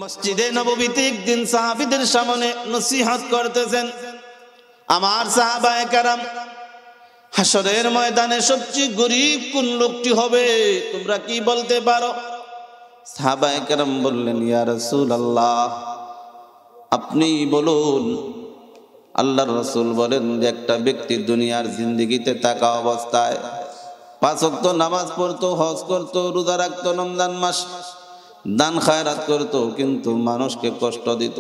মসজিদে নববীতে একদিন সাহাবীদের সামনে নসিহত করতেছেন। আমার সাহাবায়ে কেরাম, হাসরের ময়দানে সবচেয়ে গরীব কোন লোকটি হবে তোমরা কি বলতে পারো? সাহাবায়ে কেরাম বললেন, ইয়া রাসূলুল্লাহ, আপনি বলুন। আল্লাহর রাসূল বলেন যে একটা ব্যক্তি দুনিয়ার জিন্দেগিতে থাকা অবস্থায় 5 ওয়াক্ত নামাজ পড়তো, হজ করতো, রোজা রাখতো, রমজান মাস দান খায়রাত করতো, কিন্তু মানুষকে কষ্ট দিত।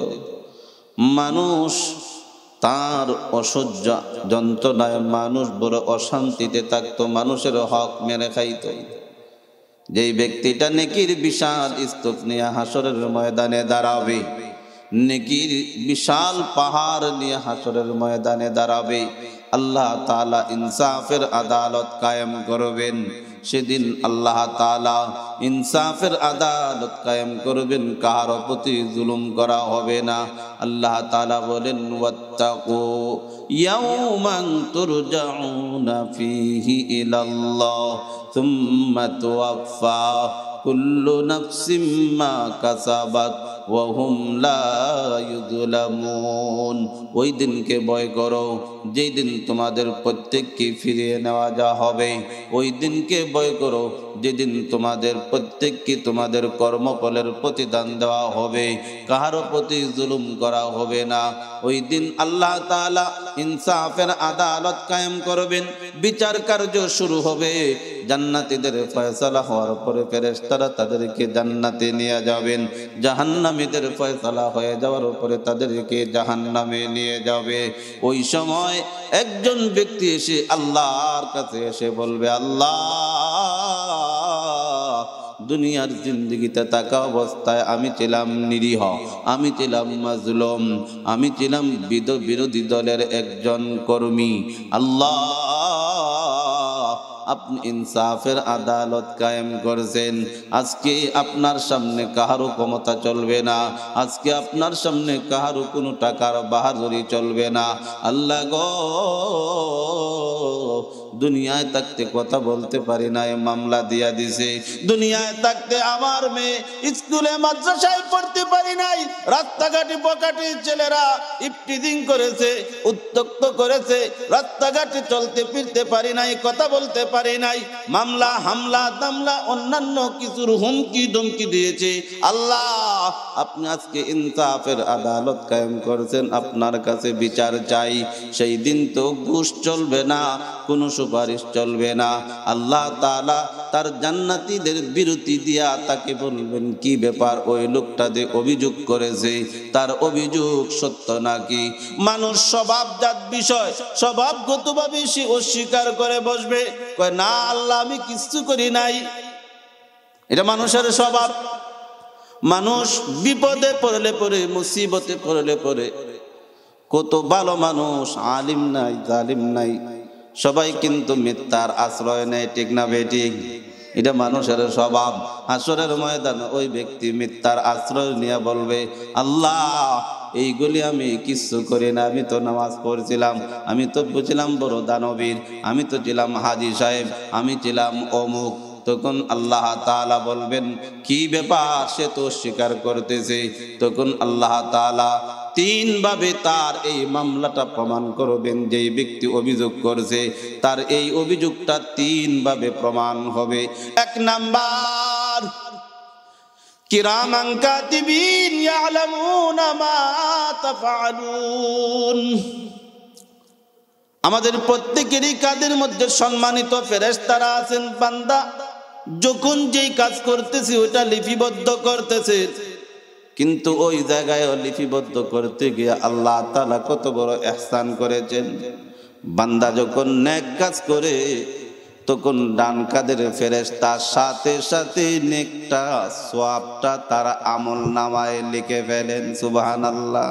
মানুষ তার অসহ্য যন্ত্রণায় মানুষ বড় অশান্তিতে থাকতো, মানুষের হক মেরে খাইত। যেই ব্যক্তিটা নেকির বিশাল স্তূপ নিয়ে হাসরের ময়দানে দাঁড়াবে, নেকির বিশাল পাহাড় নিয়ে হাসরের ময়দানে দাঁড়াবে, আল্লাহ তাআলা ইনসাফের আদালত কায়েম করবেন। সেদিন আল্লাহ তাআলা ইনসাফের আদালত কায়েম করবেন, কারো প্রতি জুলুম করা হবে না। আল্লাহ তাআলা বলেন, ওয়াত্তাকু ইয়াওমান তুরজাউনা ফীহি ইলাল্লাহ সুম্মা তুওয়াফা কুল্লু নাফসিম মা কাসাবাত ওয়া হুম লা ইউযলামুন। ওই দিনকে ভয় করো যেই দিন তোমাদের প্রত্যেককে ফিরিয়ে নেওয়া যা হবে। ওই দিনকে ভয় করো যেদিন তোমাদের প্রত্যেককে তোমাদের কর্মফলের প্রতিদান দেওয়া হবে, কাহারও প্রতি জুলুম করা হবে না। ওই দিন আল্লাহ তাআলা ইনসাফের আদালত কায়েম করবেন, বিচার কার্য শুরু হবে। জান্নাতীদের ফয়সালা হওয়ার পরে ফেরেশতারা তাদেরকে জান্নাতে নিয়ে যাবেন, জাহান্নামীদের ফয়সালা হয়ে যাওয়ার পরে তাদেরকে জাহান্নামে নিয়ে যাবে। ওই সময় একজন ব্যক্তি এসে আল্লাহর কাছে এসে বলবে, আল্লাহ, দুনিয়ার জিন্দেগিতে থাকা অবস্থায় আমি ছিলাম নিরীহ, আমি ছিলাম মাজলুম, আমি ছিলাম বিরোধী দলের একজন কর্মী। আল্লাহ, আপনি ইনসাফের আদালত কায়েম করেছেন। আজকে আপনার সামনে কাহারও ক্ষমতা চলবে না, আজকে আপনার সামনে কাহারও কোনো টাকার বাহাদুরি চলবে না। আল্লাহ গো, দুনিয়ায় থাকতে কথা বলতে পারি না, মামলা দিয়া দিছে। দুনিয়ায় থাকতে আমার মেয়ে স্কুলে মাদ্রাসায় পড়তে পারি নাই, রাস্তাঘাটে বকাটে ছেলেরা ইফটিজিং করেছে, উত্তক্ত করেছে, রাস্তাঘাটে চলতে ফিরতে পারি নাই, কথা বলতে পারি নাই, মামলা হামলা দামলা অন্যান্য কিছুর হুমকি ধমকি দিয়েছে। আল্লাহ, আপনি আজকে ইনসাফের আদালত কায়েম করেছেন, আপনার কাছে বিচার চাই। সেই দিন তো ঘুষ চলবে না, কোনো সুপারিশ চলবে না। আল্লাহ তাআলা তার জান্নাতীদের বিরতি দিয়া তাকে বলবেন, কি ব্যাপার, ওই লোকটা যে অভিযোগ করেছে তার অভিযোগ সত্য নাকি? মানুষ স্বভাবজাত বিষয়, স্বভাবগতভাবে সে অস্বীকার করে বসবে, কয় না আল্লাহ আমি কিচ্ছু করি নাই। এটা মানুষের স্বভাব। মানুষ বিপদে পড়লে পড়ে, মুসিবতে পড়লে পড়ে, কত ভালো মানুষ, আলিম নাই জালিম নাই, সবাই কিন্তু মিথ্যার আশ্রয় নেয়, ঠিক না বেঠিক? এটা মানুষের স্বভাব। হাসরের ময়দানে ওই ব্যক্তি মিথ্যার আশ্রয় নিয়ে বলবে, আল্লাহ, এইগুলি আমি কিচ্ছু করি না, আমি তো নামাজ পড়ছিলাম, আমি তো বুঝলাম বড় দানবীর, আমি তো ছিলাম হাজী সাহেব, আমি ছিলাম অমুক। তখন আল্লাহ তাআলা বলবেন, কি ব্যাপার, সে তো স্বীকার করতেছে। তখন আল্লাহ তাআলা 3 ভাবে তার এই মামলাটা প্রমাণ করবেন। যেই ব্যক্তি অভিযোগ করছে তার এই অভিযোগটা 3 ভাবে প্রমাণ হবে। 1 নাম্বার, কিরামান কাতিবিন ইয়ালামুনা মা তাফআলুন। আমাদের প্রত্যেকেরই কাদের মধ্যে সম্মানিত ফেরেশতারা আছেন। বান্দা যখন যেই কাজ করতেছে ওটা লিপিবদ্ধ করতেছে, কিন্তু ওই জায়গায় লিপিবদ্ধ করতে গিয়ে আল্লাহ তাআলা কত বড় ইহসান করেছেন। বান্দা যখন নেক কাজ করে তখন ডান কাদের ফেরেশতা সাথে সাথে নেকটা সওয়াবটা তারা আমল নামায় লিখে ফেলেন। সুবহানাল্লাহ।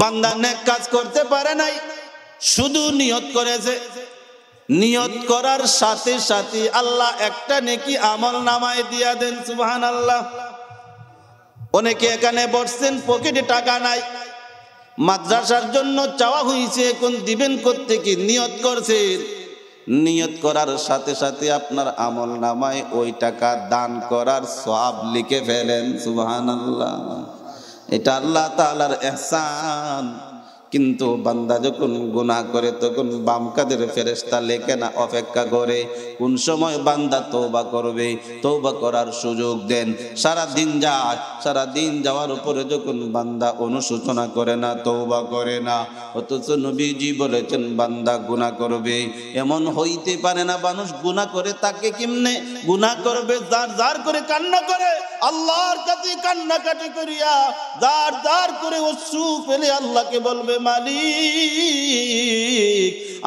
বান্দা নেক কাজ করতে পারে নাই, শুধু নিয়ত করেছে, নিয়ত করার সাথে সাথে আল্লাহ একটা নেকি আমল নামায় দিয়া দেন। সুবহানাল্লাহ। অনেকে এখানে বসছেন, পকেটে টাকা নাই, মাদ্রাসার জন্য চাওয়া হয়েছে, এখন দিবেন কোত্থেকে? নিয়ত করছেন নিয়ত করার সাথে সাথে আপনার আমল নামায় ওই টাকা দান করার সওয়াব লিখে ফেলেন। সুবহানাল্লাহ। এটা আল্লাহ তাআলার ইহসান। কিন্তু বান্দা যখন গুনাহ করে তখন বাম কাদের ফেরেশতা লেখে না, অপেক্ষা করে কোন সময় বান্দা তওবা করবে। তওবা করার সুযোগ দেন। সারা দিন যায়, সারা দিন যাওয়ার উপরে যখন বান্দা অনুশোচনা করে না, তওবা করে না, অথচ নবীজি বলেছেন বান্দা গুনাহ করবে। এমন হইতে পারে না মানুষ গুনাহ করে তাকে কেমনে গুনাহ করবে? যার যার করে কান্না করে আল্লাহর কাছে কান্নাকাটি করিয়া যার যার করে অশ্রু ফেলে আল্লাহকে বলবে, মালিক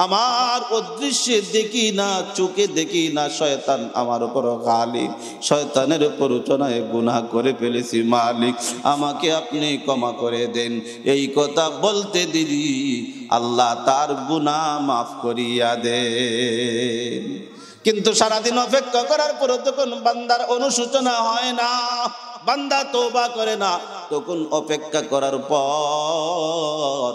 আমার অদৃশ্যে দেখি না, চোখে দেখি না, শয়তান আমার উপর গালিব, শয়তানের প্ররোচনায় গুনাহ করে ফেলেছি, মালিক আমাকে আপনি ক্ষমা করে দেন। এই কথা বলতে দিদি আল্লাহ তার গুনাহ মাফ করিয়া দেন। কিন্তু সারাদিন অপেক্ষা করার পর তখন বান্দার অনুশোচনা হয় না, বান্দা তওবা করে না, তখন অপেক্ষা করার পর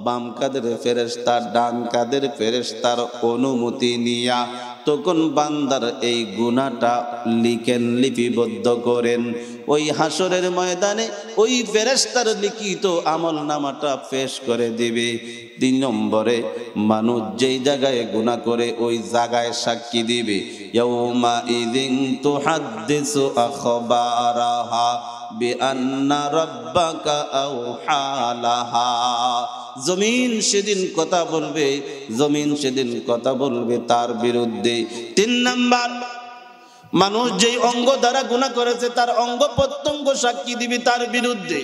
বাম কাদের ফেরেশতা ডান কাদের ফেরেশতার অনুমতি নিয়া তখন বান্দার এই গুনাহটা লিখেন, লিপিবদ্ধ করেন। ওই হাসরের ময়দানে ওই ফেরেশতার লিখিত আমল নামাটা পেশ করে দিবে। 3 নম্বরে মানুষ যেই জায়গায় গুনাহ করে ওই জায়গায় সাক্ষী দিবে, ইয়াউমা ইযিন তুহাদ্দিসু আখবারাহা বিআন্না রাব্বাকা আওহালাহা। জমিন সেদিন কথা বলবে, জমিন সেদিন কথা বলবে তার বিরুদ্ধে। 3 নাম্বার, মানুষ যেই অঙ্গ দ্বারা গুনাহ করেছে তার অঙ্গ প্রত্যঙ্গ সাক্ষী দিবে তার বিরুদ্ধে।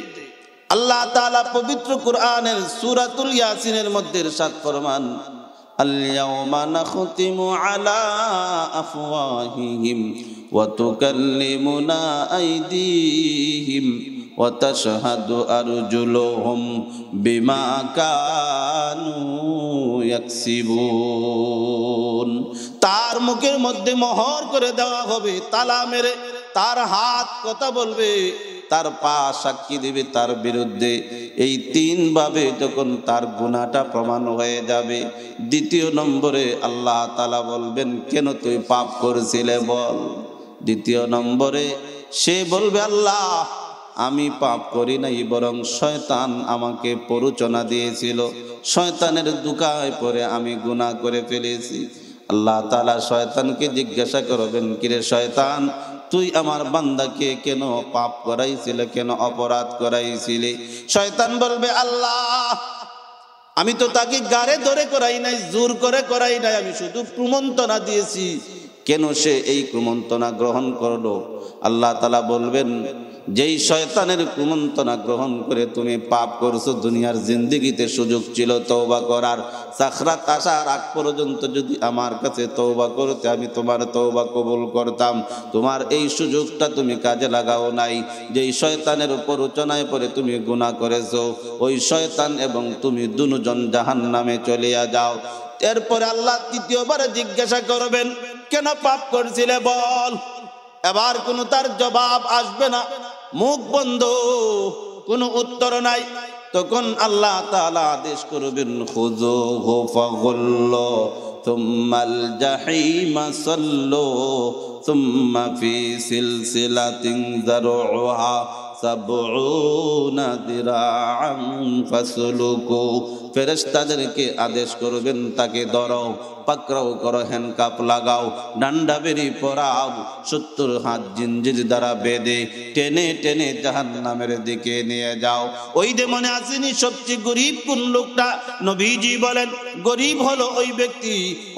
আল্লাহ তাআলা পবিত্র কোরআনের সূরাতুল ইয়াসিনের মধ্যে ইরশাদ ফরমান, আল-ইয়াওমা নাখতিমু আলা আফওয়াহিহিম ওয়া তুকাল্লিমুনা আইদিহিম ওয়া তাশহাদু আরজুলুহুম বিমা কানু ইয়াকসিবুন। তার মুখের মধ্যে মোহর করে দেওয়া হবে, তালা মেরে। তার হাত কথা বলবে, তার পা সাক্ষী দিবে তার বিরুদ্ধে। এই 3 ভাবে যখন তার গুনাহটা প্রমাণ হয়ে যাবে, 2 নম্বরে আল্লাহ তাআলা বলবেন, কেন তুই পাপ করেছিলে বল। 2 নম্বরে সে বলবে, আল্লাহ আমি পাপ করি নাই, বরং শয়তান আমাকে প্ররোচনা দিয়েছিল, শয়তানের ধোঁকায় পড়ে আমি গুনাহ করে ফেলেছি। আল্লাহ তাআলা শয়তানকে জিজ্ঞাসা করবেন, কিরে শয়তান তুই আমার বান্দাকে কেন পাপ করাইছিলে, কেন অপরাধ করাইছিলে? শয়তান বলবে, আল্লাহ আমি তো তাকে গারে ধরে করাই নাই, জোর করে করাই নাই, আমি শুধু কুমন্ত্রণা দিয়েছি। কেন সে এই কুমন্ত্রণা গ্রহণ করলো? আল্লাহ তাআলা বলবেন, যেই শয়তানের কুমন্ত্রণা গ্রহণ করে তুমি পাপ করছো, দুনিয়ার জিন্দেগিতে সুযোগ ছিল তওবা করার, সাখরাত আসার আগ পর্যন্ত যদি আমার কাছে তওবা করতে আমি তোমার তওবা কবুল করতাম। তোমার এই সুযোগটা তুমি কাজে লাগাও নাই। যেই শয়তানের প্ররোচনায় পড়ে তুমি গুনাহ করেছো, ওই শয়তান এবং তুমি দুজন জাহান্নামে চলিয়া যাও। এরপরে আল্লাহ 3য়বার জিজ্ঞাসা করবেন, কেন পাপ করছিলে বল। এবার কোনো তার জবাব আসবে না, মুখ বন্ধ, কোনো উত্তর নাই। তখন আল্লাহ তাআলা আদেশ করবেন, খুযুহু ফাগুল্লু থুম্মাল জাহিমা সাল্লু থুম্মা ফি সিলসিলাতিন যারউহা 70 দিরাআন ফাসলুকু। ফেরেশতাদেরকে আদেশ করবেন, তাকে ধরো, পাকড়াও করো, হ্যান্ডকাপ লাগাও, ডান্ডা বেরি পরাও, 70 হাত জিনজির দ্বারা বেঁধে টেনে টেনে জাহান্নামের দিকে নিয়ে যাও। ওই যে মনে আসেনি সবচেয়ে গরিব কোন লোকটা? নবীজি বলেন, গরিব হলো ওই ব্যক্তি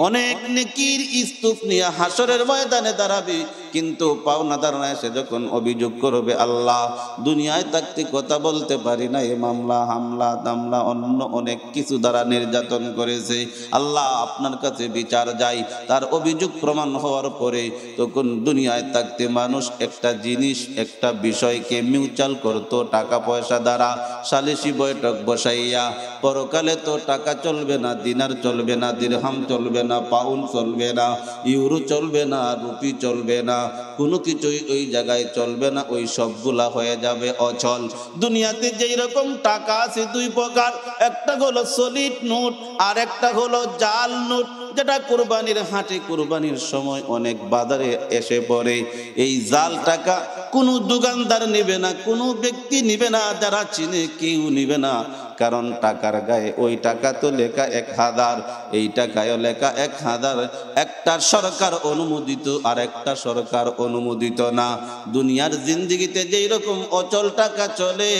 অনেক নেকির স্তূপ নিয়ে হাসরের ময়দানে দাঁড়াবে, কিন্তু পাওনাদার না এসে যখন অভিযোগ করবে, আল্লাহ দুনিয়ায় থাকতে কথা বলতে পারি না, এই মামলা হামলা দামলা অন্য অনেক কিছু দ্বারা নির্যাতন করেছে, আল্লাহ আপনার কাছে বিচার যাই। তার অভিযোগ প্রমাণ হওয়ার পরে তখন দুনিয়ায় থাকতে মানুষ একটা জিনিস, একটা বিষয়কে মিউচুয়াল করতো টাকা পয়সা দ্বারা, সালিসি বৈঠক বসাইয়া। পরকালে তো টাকা চলবে না, দিনার চলবে না, দিরহাম চলবে না, পাউন্ড চলবে না, ইউরো চলবে না, রুপি চলবে না, কোনো কিছুই ওই জায়গায় চলবে না, ওই সবগুলা হয়ে যাবে অচল। দুনিয়াতে যেই রকম টাকা আছে 2 প্রকার, একটা হলো সলিড নোট আর একটা হলো জাল নোট। যেটা কুরবানির হাটে কুরবানির সময় অনেক বাজারে এসে পড়ে। এই জাল টাকা কোনো দোকানদার নেবে না, কোনো ব্যক্তি নেবে না, যারা চিনে কেউ নেবে না। কারণ টাকার গায়ে ওই টাকা তো লেখা 1000, এই টাকায়ও লেখা 1000। একটা সরকার অনুমোদিত আর একটা সরকার অনুমোদিত না। দুনিয়ার জিন্দেগিতে যেই রকম অচল টাকা চলে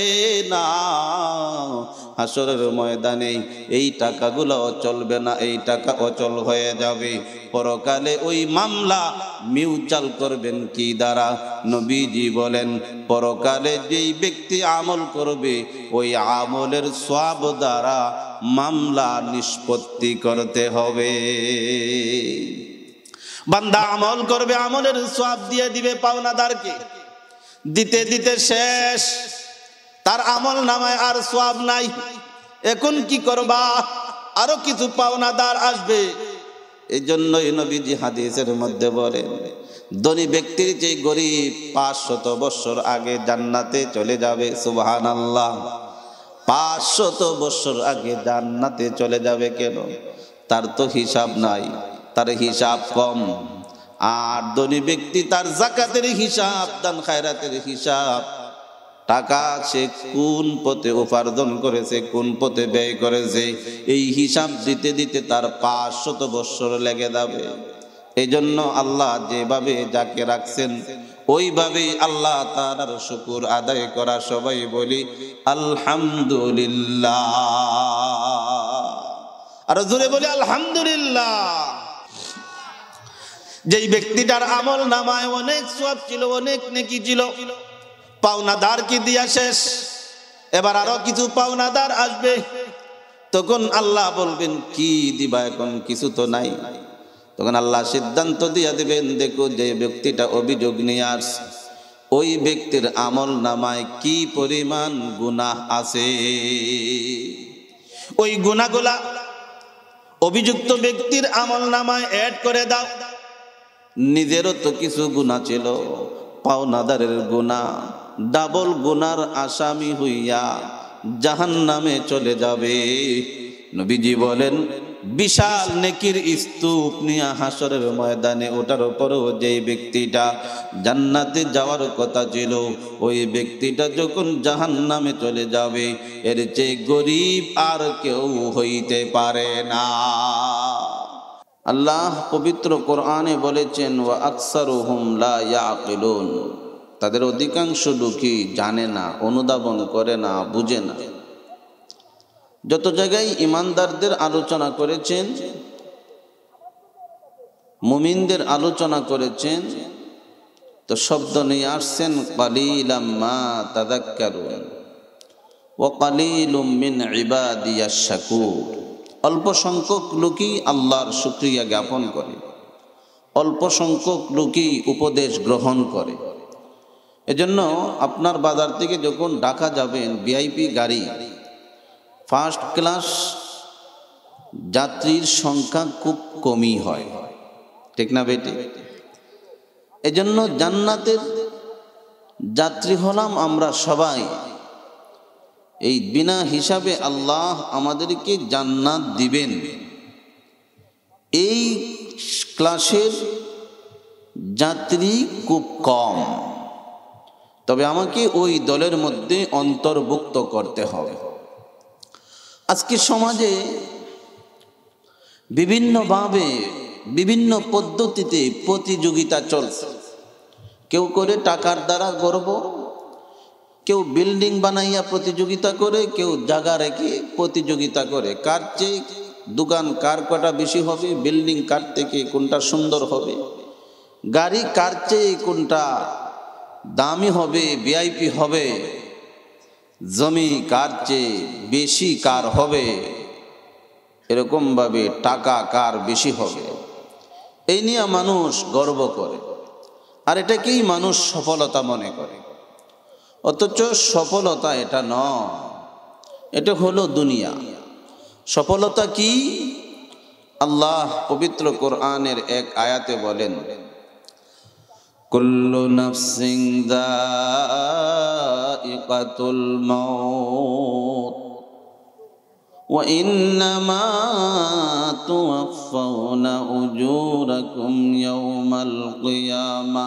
না, হাসরের ময়দানে এই টাকাগুলো চলবে না, এই টাকা অচল হয়ে যাবে। পরকালে ওই মামলা মিউচাল করবেন কি দ্বারা? নবীজি বলেন পরকালে যেই ব্যক্তি আমল করবে ওই আমলের সওয়াব দ্বারা মামলা নিষ্পত্তি করতে হবে। বান্দা আমল করবে, আমলের সওয়াব দিয়ে দিবে পাওনাদারকে। দিতে দিতে শেষ, তার আমল নামায় আর সওয়াব নাই। এখন কি করবা? আরো কিছু পাওনাদার আসবে। এই জন্যই নবীজি হাদিসের মধ্যে বলেন ধনী ব্যক্তির চেয়ে গরিব 500 বছর আগে জান্নাতে চলে যাবে। সুবহানাল্লাহ। 500 বছর আগে জান্নাতে চলে যাবে। কেন? তার তো হিসাব নাই, তার হিসাব কম। আর ধনী ব্যক্তি তার যাকাতের হিসাব, দান খায়রাতের হিসাব, টাকা সে কোন পথে উপার্জন করেছে, কোন পথে ব্যয় করেছে, এই হিসাব দিতে দিতে তার 500 বছর লেগে যাবে। এই জন্য আল্লাহ যেভাবে যাকে রাখছেন ওইভাবেই আল্লাহ তাআলার শুকর আদায় করা। সবাই বলি আলহামদুলিল্লাহ। আর জোরে বলি আলহামদুলিল্লাহ। যেই ব্যক্তিটার আমল নামায় অনেক সওয়াব ছিল, অনেক নেকি ছিল, পাওনাদার কি দিয়া শেষ, এবার আরো কিছু পাওনাদার আসবে। তখন আল্লাহ বলবেন কি দিবা? এখন কিছু তো নাই। তখন আল্লাহ সিদ্ধান্ত দিয়া দিবেন, দেখো যে ব্যক্তিটা অভিযোগ নিয়ে আসছে ওই ব্যক্তির আমল নামায় কি পরিমাণ গুনাহ আছে। ওই গুনাহগুলা অভিযুক্ত ব্যক্তির আমল নামায় অ্যাড করে দাও। নিজেরও তো কিছু গুনাহ ছিল, পাওনাদারের গুনাহ, ডাবল গুনার আসামি হইয়া জাহান্নামে চলে যাবে। নবীজি বলেন বিশাল নেকির স্তূপ নিয়ে হাসরের ময়দানে ওঠার পরও যেই ব্যক্তিটা জান্নাতে যাওয়ার কথা ছিল ওই ব্যক্তিটা যখন জাহান্নামে চলে যাবে, এর চেয়ে গরিব আর কেউ হইতে পারে না। আল্লাহ পবিত্র কোরআনে বলেছেন ওয়া আকসারুহুম লা ইয়াকিলুন, তাদের অধিকাংশ লোকই জানে না, অনুধাবন করে না, বুঝে না। যত জায়গায় ইমানদারদের আলোচনা করেছেন, মুমিনদের আলোচনা করেছেন, তো শব্দ নিয়ে আসছেন কালিলাম মা তাযাক্কারুন ওয়া কালিলুম মিন ইবাদিয়াশ শাকুর। অল্প সংখ্যক লোকই আল্লাহর শুকরিয়া জ্ঞাপন করে, অল্প সংখ্যক লোকই উপদেশ গ্রহণ করে। এজন্য আপনার বাজার থেকে যখন ঢাকা যাবেন ভিআইপি গাড়ি, ফার্স্ট ক্লাস যাত্রীর সংখ্যা খুব কমই হয়, ঠিক না বেটি? এজন্য জান্নাতের যাত্রী হলাম আমরা সবাই। এই বিনা হিসাবে আল্লাহ আমাদেরকে জান্নাত দিবেন। এই ক্লাসের যাত্রী খুব কম, তবে আমাকে ওই দলের মধ্যে অন্তর্ভুক্ত করতে হবে। আজকে সমাজে বিভিন্নভাবে বিভিন্ন পদ্ধতিতে প্রতিযোগিতা চলছে। কেউ করে টাকার দ্বারা গর্ব, কেউ বিল্ডিং বানাইয়া প্রতিযোগিতা করে, কেউ জায়গা রেখে প্রতিযোগিতা করে। কার চেয়ে দোকান কার কটা বেশি হবে, বিল্ডিং কার থেকে কোনটা সুন্দর হবে, গাড়ি কার চেয়ে কোনটা দামি হবে, ভিআইপি হবে, জমি কার চেয়ে বেশি কার হবে, এরকমভাবে টাকা কার বেশি হবে, এই নিয়ে মানুষ গর্ব করে। আর এটাকেই মানুষ সফলতা মনে করে। অথচ সফলতা এটা নয়, এটা হলো দুনিয়া। সফলতা কি? আল্লাহ পবিত্র কোরআনের এক আয়াতে বলেন কুল্লু নাফসিন যায়িকাতুল মাউত وإنما توفون أجوركم يوم القيامة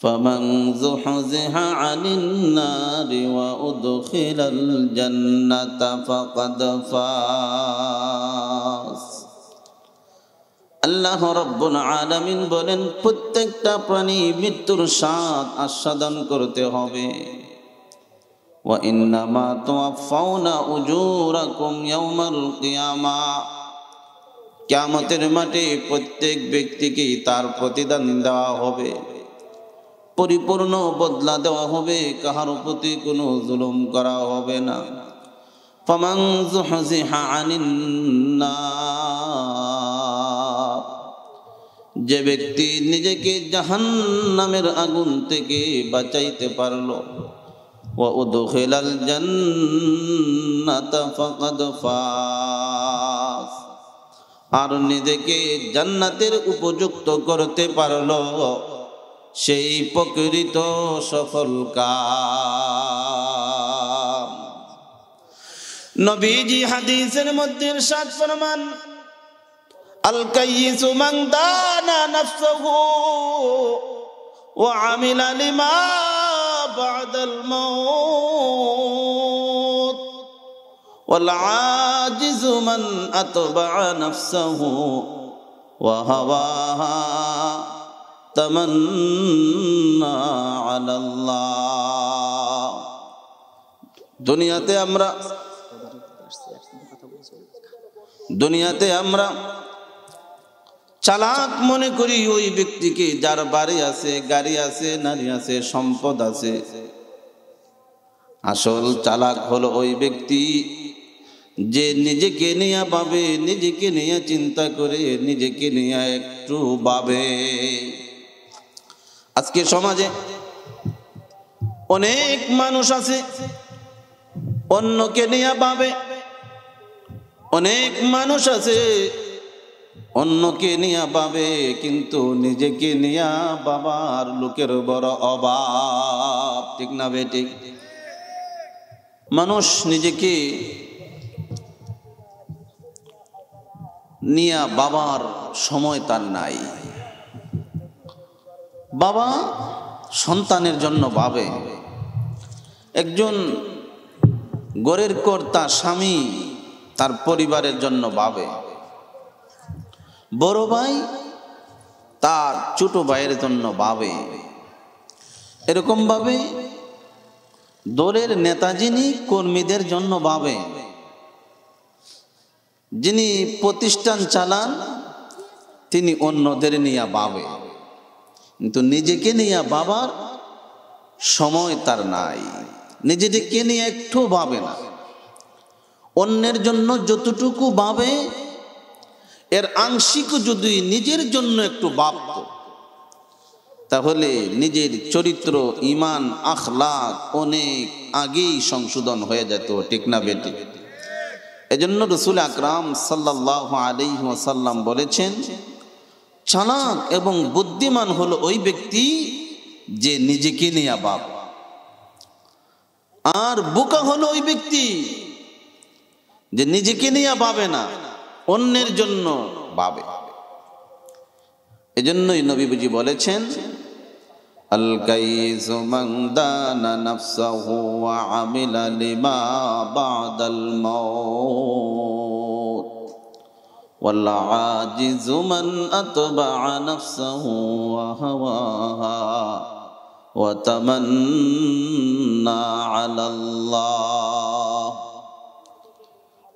فمن زحزح عن النار وأدخل الجنة فقد فاز আল্লাহ রব্বুল আলামিন বলেন, প্রত্যেকটা প্রাণী মৃত্যুর স্বাদ আস্বাদন করতে হবে। ওয়া ইন্নামা তুওয়াফাউনা উজুরাকুম ইয়াউমাল কিয়ামা, কিয়ামতের মাঠে প্রত্যেক ব্যক্তিকে তার প্রতিদান দেওয়া হবে, পরিপূর্ণ বদলা দেওয়া হবে, কাহার প্রতি কোনো জুলুম করা হবে না। ফামান যুহজিহা আনিন নার, যে ব্যক্তি নিজেকে জাহান্নামের আগুন থেকে বাঁচাইতে পারলো, ওয়া উদখিলাল জান্নাতা ফাকাদ ফাজ, আর নিজেকে জান্নাতের উপযুক্ত করতে পারলো, সেই প্রকৃত সফলকাম। নবীজি হাদিসের মধ্যে ইরশাদ ফরমান, আল কাইয়িসু মান দানা নাফসাহু ওয়া আমিলা লিমা বা'দাল মাউত ওয়াল আজিজু মান আতবা'a নাফসাহু ওয়া হাওয়াহা তামান্না আলাল্লাহ। দুনিয়াতে আমরা চালাক মনে করি ওই ব্যক্তিকে যার বাড়ি আছে, গাড়ি আছে, নারী আছে, সম্পদ আছে। আসল চালাক হলো ওই ব্যক্তি যে নিজেকে নিয়ে ভাবে, নিজেকে নিয়ে চিন্তা করে, নিজেকে নিয়ে একটু ভাবে। আজকে সমাজে অনেক মানুষ আছে অন্যকে নিয়ে ভাবে, অনেক মানুষ আছে অন্যকে নিয়ে ভাবে, কিন্তু নিজেকে নিয়ে বাবার লোকের বড় অভাব। ঠিক না বেঠিক? মানুষ নিজেকে নিয়ে বাবার সময় তার নাই। বাবা সন্তানের জন্য ভাবে, একজন ঘরের কর্তা স্বামী তার পরিবারের জন্য ভাবে, বড় ভাই তার ছোট ভাইয়ের জন্য ভাবে। এরকম ভাবে দলের নেতা যিনি কর্মীদের জন্য ভাবে, যিনি প্রতিষ্ঠান চালান তিনি অন্যদের নিয়ে ভাবে, কিন্তু নিজেকে নিয়ে বাবার সময় তার নাই। নিজেকে নিয়ে একটু ভাবে না। অন্যের জন্য যতটুকু ভাবে এর আংশিক যদি নিজের জন্য একটু ভাবত, তাহলে নিজের চরিত্র, ঈমান, আখলাক অনেক আগেই সংশোধন হয়ে যেত। ঠিক না বেটি? এজন্য রাসূল আকরাম সাল্লাল্লাহু আলাইহি ওয়াসাল্লাম বলেছেন, চালাক এবং বুদ্ধিমান হলো ওই ব্যক্তি যে নিজেকে নিয়ে ভাবে, আর বোকা হলো ওই ব্যক্তি যে নিজেকে নিয়ে ভাবে না, অন্যের জন্য ভাবে। এজন্যই নবীজি বলেছেন, আল কাইসু মান দানা নাফসাহু ওয়া আমিলা লিমা বা'দাল মাউত ওয়াল আজিজু মান আতবা'a নাফসাহু ওয়া হাওয়াহা ওয়া তামান্না আলাল্লাহ।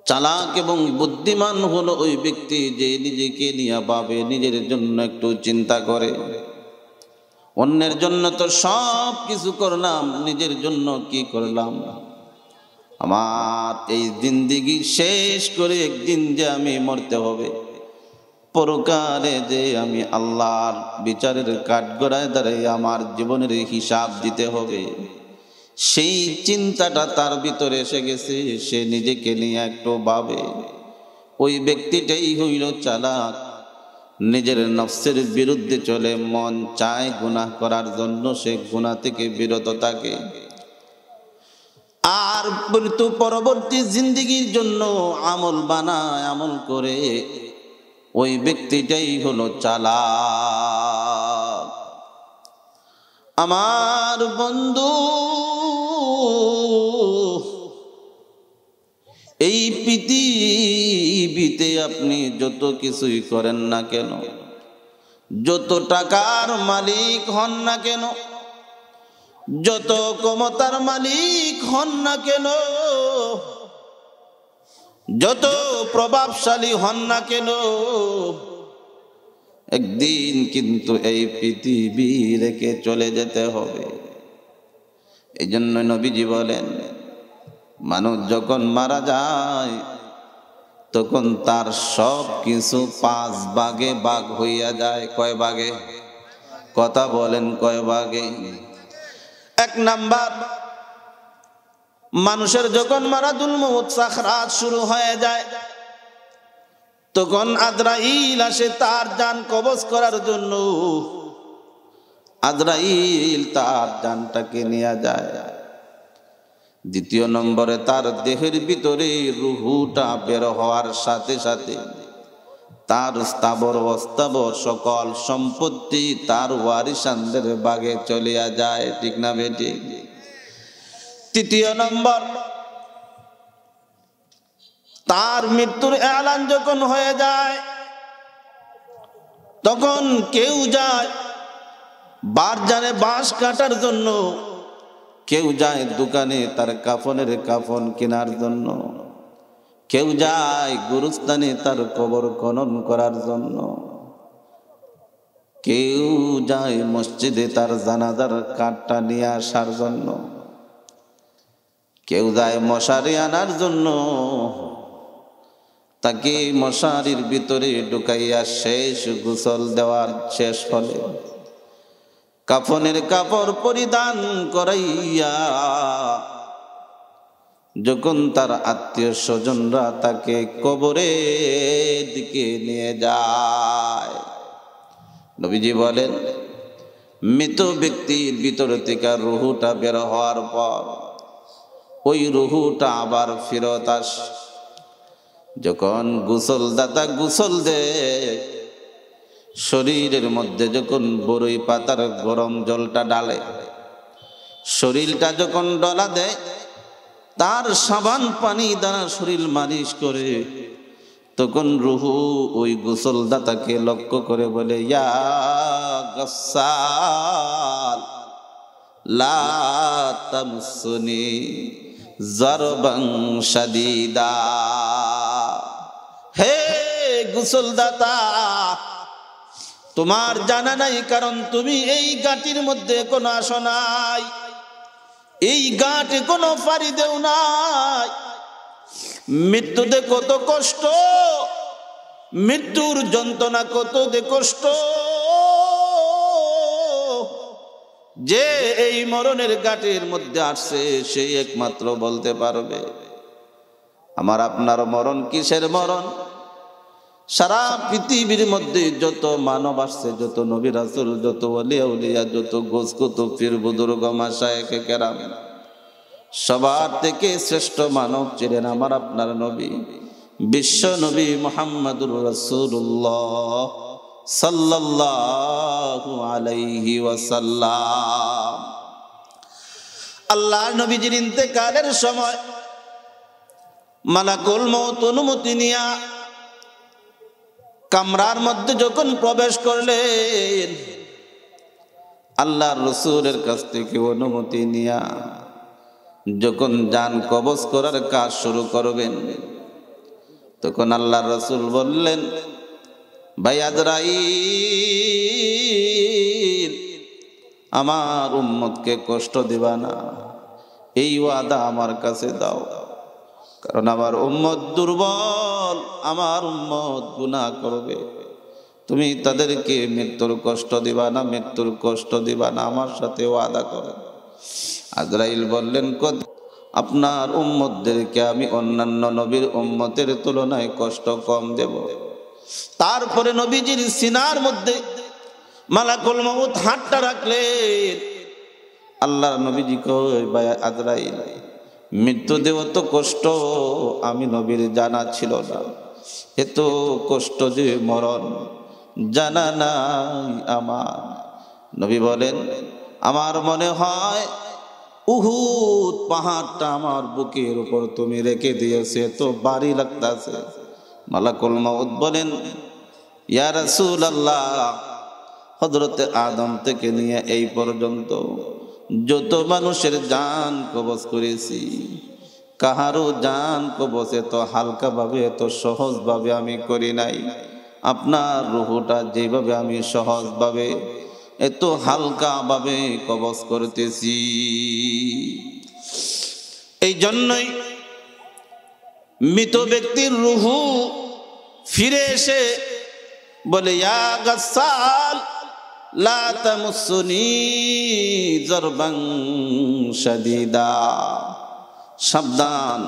চালাক এবং বুদ্ধিমান হলো ওই ব্যক্তি যে নিজেকে নিয়ে ভাবে, নিজের জন্য একটু চিন্তা করে। অন্যের জন্য তো সব কিছু করলাম, নিজের জন্য কি করলাম? আমার এই জিন্দেগি শেষ করে একদিন যে আমি মরতে হবে, পরকালে যে আমি আল্লাহর বিচারের কাঠগড়ায় দাঁড়িয়ে আমার জীবনের হিসাব দিতে হবে, সেই চিন্তাটা তার ভিতরে এসে গেছে। সে নিজেকে নিয়ে একটু ভাবে। ওই ব্যক্তিটাই হইল চালাক। নিজের নফসের বিরুদ্ধে চলে, মন চায় গুনাহ করার জন্য সে গুনাহ থেকে বিরত থাকে। আর মৃত্যু পরবর্তী জিন্দেগির জন্য আমল বানায়, আমল করে, ওই ব্যক্তিটাই হলো চালাক। আমার বন্ধু, এই পৃথিবীতে আপনি যত কিছুই করেন না কেন, যত টাকার মালিক হন না কেন, যত ক্ষমতার মালিক হন না কেন, যত প্রভাবশালী হন না কেন, একদিন কিন্তু এই পৃথিবী রেখে চলে যেতে হবে। এই জন্য নবীজি বলেন, মানুষ যখন মারা যায় তখন তার সব কিছু 5 ভাগে ভাগ হইয়া যায়। কয় ভাগে? কথা বলেন, কয় ভাগে? 1 নাম্বার, মানুষের যখন মারাদুল মউত সাকরাত শুরু হয়ে যায় তখন আজরাইল আসে তার জান কবজ করার জন্য। আজরাইল তার জানটাকে নিয়ে যায়। 2 নম্বরে, তার দেহের ভিতরে রূহটা বের হওয়ার সাথে সাথে তার স্থাবর অস্থাবর সকল সম্পত্তি তার ওয়ারিসানদের ভাগে চলিয়া যায়। ঠিক না বেটি? 3 নম্বর, তার মৃত্যুর এলান যখন হয়ে যায় তখন কেউ যায় বারজানে বাঁশ কাটার জন্য, কেউ যায় দোকানে তার কাফনের কাফন কেনার জন্য, কেউ যায় গুরুস্থানে তার কবর খনন করার জন্য, কেউ যায় মসজিদে তার জানাজার কাঠটা নিয়ে আসার জন্য, কেউ যায় মশারি আনার জন্য। তাকে মশারির ভিতরে ঢুকাইয়া শেষ গোসল দেওয়ার শেষ হলে কাফনের কাপড় পরিধান করাইয়া যখন তার আত্মীয় স্বজনরা তাকে কবরের দিকে নিয়ে যায়, নবীজি বলেন, মৃত ব্যক্তির ভিতর থেকে রুহুটা বের হওয়ার পর ওই রুহুটা আবার ফেরত আসে। যখন গোসলদাতা গোসল দেয়, শরীরের মধ্যে যখন বরই পাতার গরম জলটা ডালে, শরীরটা যখন ডলা দেয়, তার সাবান পানি দ্বারা শরীর মালিশ করে, তখন রুহু ওই গোসলদাতাকে লক্ষ্য করে বলে, ইয়া গাসসাল লা তামসুনি জারবান শাদীদা। হে গোসলদাতা, তোমার জানা নাই, কারণ তুমি এই গাঁটির মধ্যে কোনো আসো নাই, এই গাঁটে কোনো ফাড়ি দেও নাই। মৃত্যুতে কত কষ্ট, মৃত্যুর যন্ত্রণা কত দে কষ্ট, যে এই মরণের গাঁটের মধ্যে আসছে সেই একমাত্র বলতে পারবে। আমার আপনার মরণ কিসের মরণ? সারা পৃথিবীর মধ্যে যত মানব আসছে, যত নবী রাসূল, যত ওলি আউলিয়া, যত গোস কুতুব পীর বুজুর্গ মাশায়েখ কেরাম, সবার থেকে শ্রেষ্ঠ মানব ছিলেন আমার আপনার নবী, বিশ্ব নবী মুহাম্মদুর রাসূলুল্লাহ সাল্লাল্লাহু আলাইহি ওয়াসাল্লাম। আল্লাহর নবীজির ইন্তেকালের সময় মালাকুল মউত অনুমতি নিয়া কামরার মধ্যে যখন প্রবেশ করলেন, আল্লাহর রাসূলের কাছ থেকে অনুমতি নিয়া যখন জান কবজ করার কাজ শুরু করবেন, তখন আল্লাহর রাসূল বললেন, ভাই আজরাইল, আমার উম্মতকে কষ্ট দিবা না, এই ওয়াদা আমার কাছে দাও, কারণ আমার উম্মত দুর্বল, আমার উম্মত গুনাহ করবে, তুমি তাদেরকে মৃত্যুর কষ্ট দিবা না, মৃত্যুর কষ্ট দিবা না, আমার সাথে ওয়াদা করো। আজরাইল বললেন, আপনার উম্মতদেরকে আমি অন্যান্য নবীর উম্মতের তুলনায় কষ্ট কম দেব। তারপরে নবীজির সিনার মধ্যে মালাকুল মউত হাতটা রাখলেন। আল্লাহর নবীজি কয়, ভাই আজরাইল, মৃত্যু দেওয়া তো কষ্ট আমি নবীর জানা ছিল না, এত কষ্ট যে মরণ জানা নাই আমার। নবী বলেন আমার মনে হয় উহুদ পাহাড়টা আমার বুকের উপর তুমি রেখে দিয়েছে, তো ভারী লাগতাছে। মালাকুল মউত বলেন ইয়া রাসূলুল্লাহ, হযরতে আদম থেকে নিয়ে এই পর্যন্ত যত মানুষের জান কবজ করেছি, কাহারও জান কবজ এত হালকা ভাবে এত সহজ ভাবে আমি করি নাই। আপনার রূহটা যেভাবে আমি সহজ ভাবে এত হালকা ভাবে কবজ করতেছি। এই জন্যই মৃত ব্যক্তির রূহ ফিরে এসে বলে ইয়া গাসাল লা তামুসুনি জরবান শাদীদা, সাবধান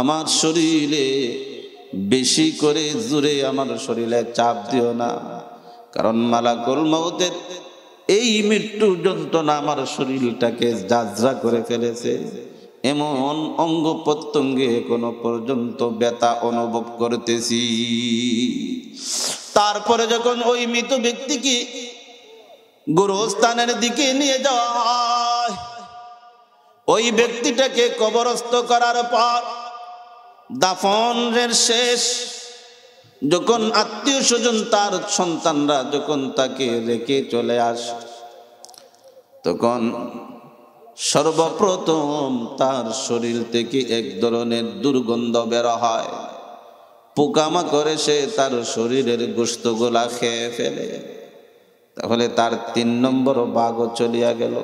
আমার শরীরে বেশি করে জোরে আমার শরীরে চাপ দিও না, কারণ মালাকুল মউতের এই মৃত্যু যন্ত্রণা আমার শরীরটাকে জাজরা করে ফেলেছে। এমন অঙ্গ প্রত্যঙ্গে এখনো পর্যন্ত ব্যথা অনুভব করতেছি। তারপরে যখন ওই মৃত ব্যক্তিকে গোরস্থানের দিকে নিয়ে যাওয়া হয়, ওই ব্যক্তিটাকে কবরস্থ করার পর দাফনের শেষ যখন আত্মীয় স্বজন তার সন্তানরা যখন তাকে রেখে চলে আসে, তখন সর্বপ্রথম তার শরীর থেকে এক ধরনের দুর্গন্ধ বের হয়। পোকামাকড়ে সে তার শরীরের গোশতগুলা খেয়ে ফেলে। তাহলে তার ৩ নম্বর ভাগও চলিয়া গেল,